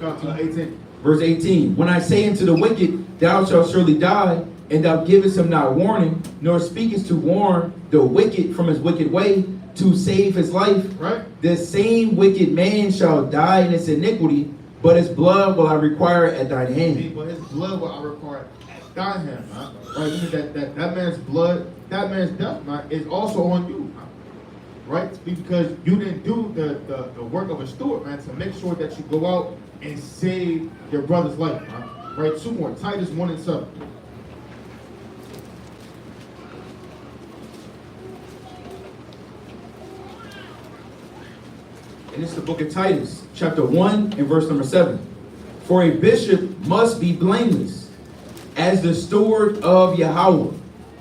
Come to 18. Verse 18. When I say unto the wicked, thou shalt surely die, and thou givest him not warning, nor speakest to warn the wicked from his wicked way, to save his life, right? The same wicked man shall die in his iniquity, but his blood will I require at thine hand. But his blood will I require at thine hand, man. Right? Meaning that man's blood, that man's death, man, is also on you, man. Right? Because you didn't do the work of a steward, man, to make sure that you go out and save your brother's life, man. Right? 2 more. Titus 1 and 7. And it's the book of Titus, chapter 1 and verse number 7. For a bishop must be blameless, as the steward of Yahweh,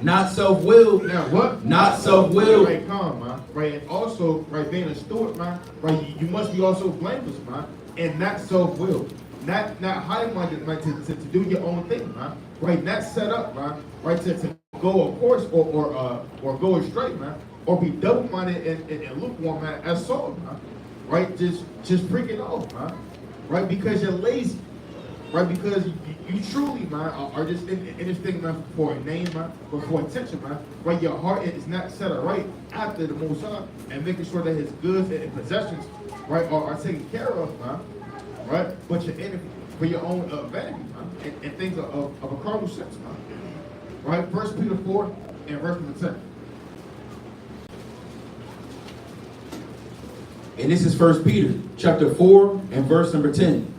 not self-willed. Now what? Not self-willed. Right, come, man. Right, and also, right, being a steward, man, right, you must be also blameless, man, and not self-willed. Not high-minded, man, to do your own thing, man. Right, not set up, man, right, to go a course or go astray, man, or be double-minded and lukewarm, man, as Saul, man. Right, just freaking off, man. Right, because you're lazy. Right, because you truly, man, are just in this thing, man, for a name, man, or for attention, man. Right, your heart is not set right after the Most High and making sure that his goods and possessions, right, are taken care of, man. Right, but you're in it for your own vanity, man, and things of a carnal sense, man. Right, 1 Peter 4 and verse number 10. And this is 1 Peter, chapter 4 and verse number 10.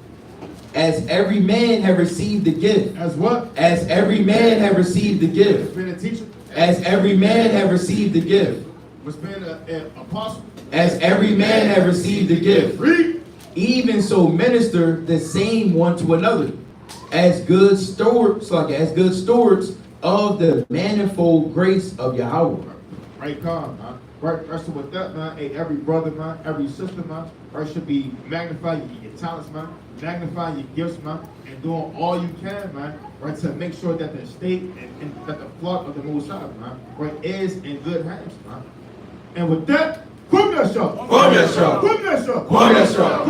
As every man have received the gift. As what? As every man have received the gift. Been a teacher. As every man have received the gift. Was been an apostle. As every man have received the gift. Read. Even so minister the same one to another, as good stewards, of the manifold grace of Yahweh. Right, calm, man. Right, so with that, man, hey, every brother, man, every sister, man, right, should be magnifying your talents, man, magnifying your gifts, man, and doing all you can, man, right, to make sure that the estate and that the flock of the Most High, man, right, is in good hands, man. And with that, quick that shot. Quick that shot. Quick that shot. Quick that shot.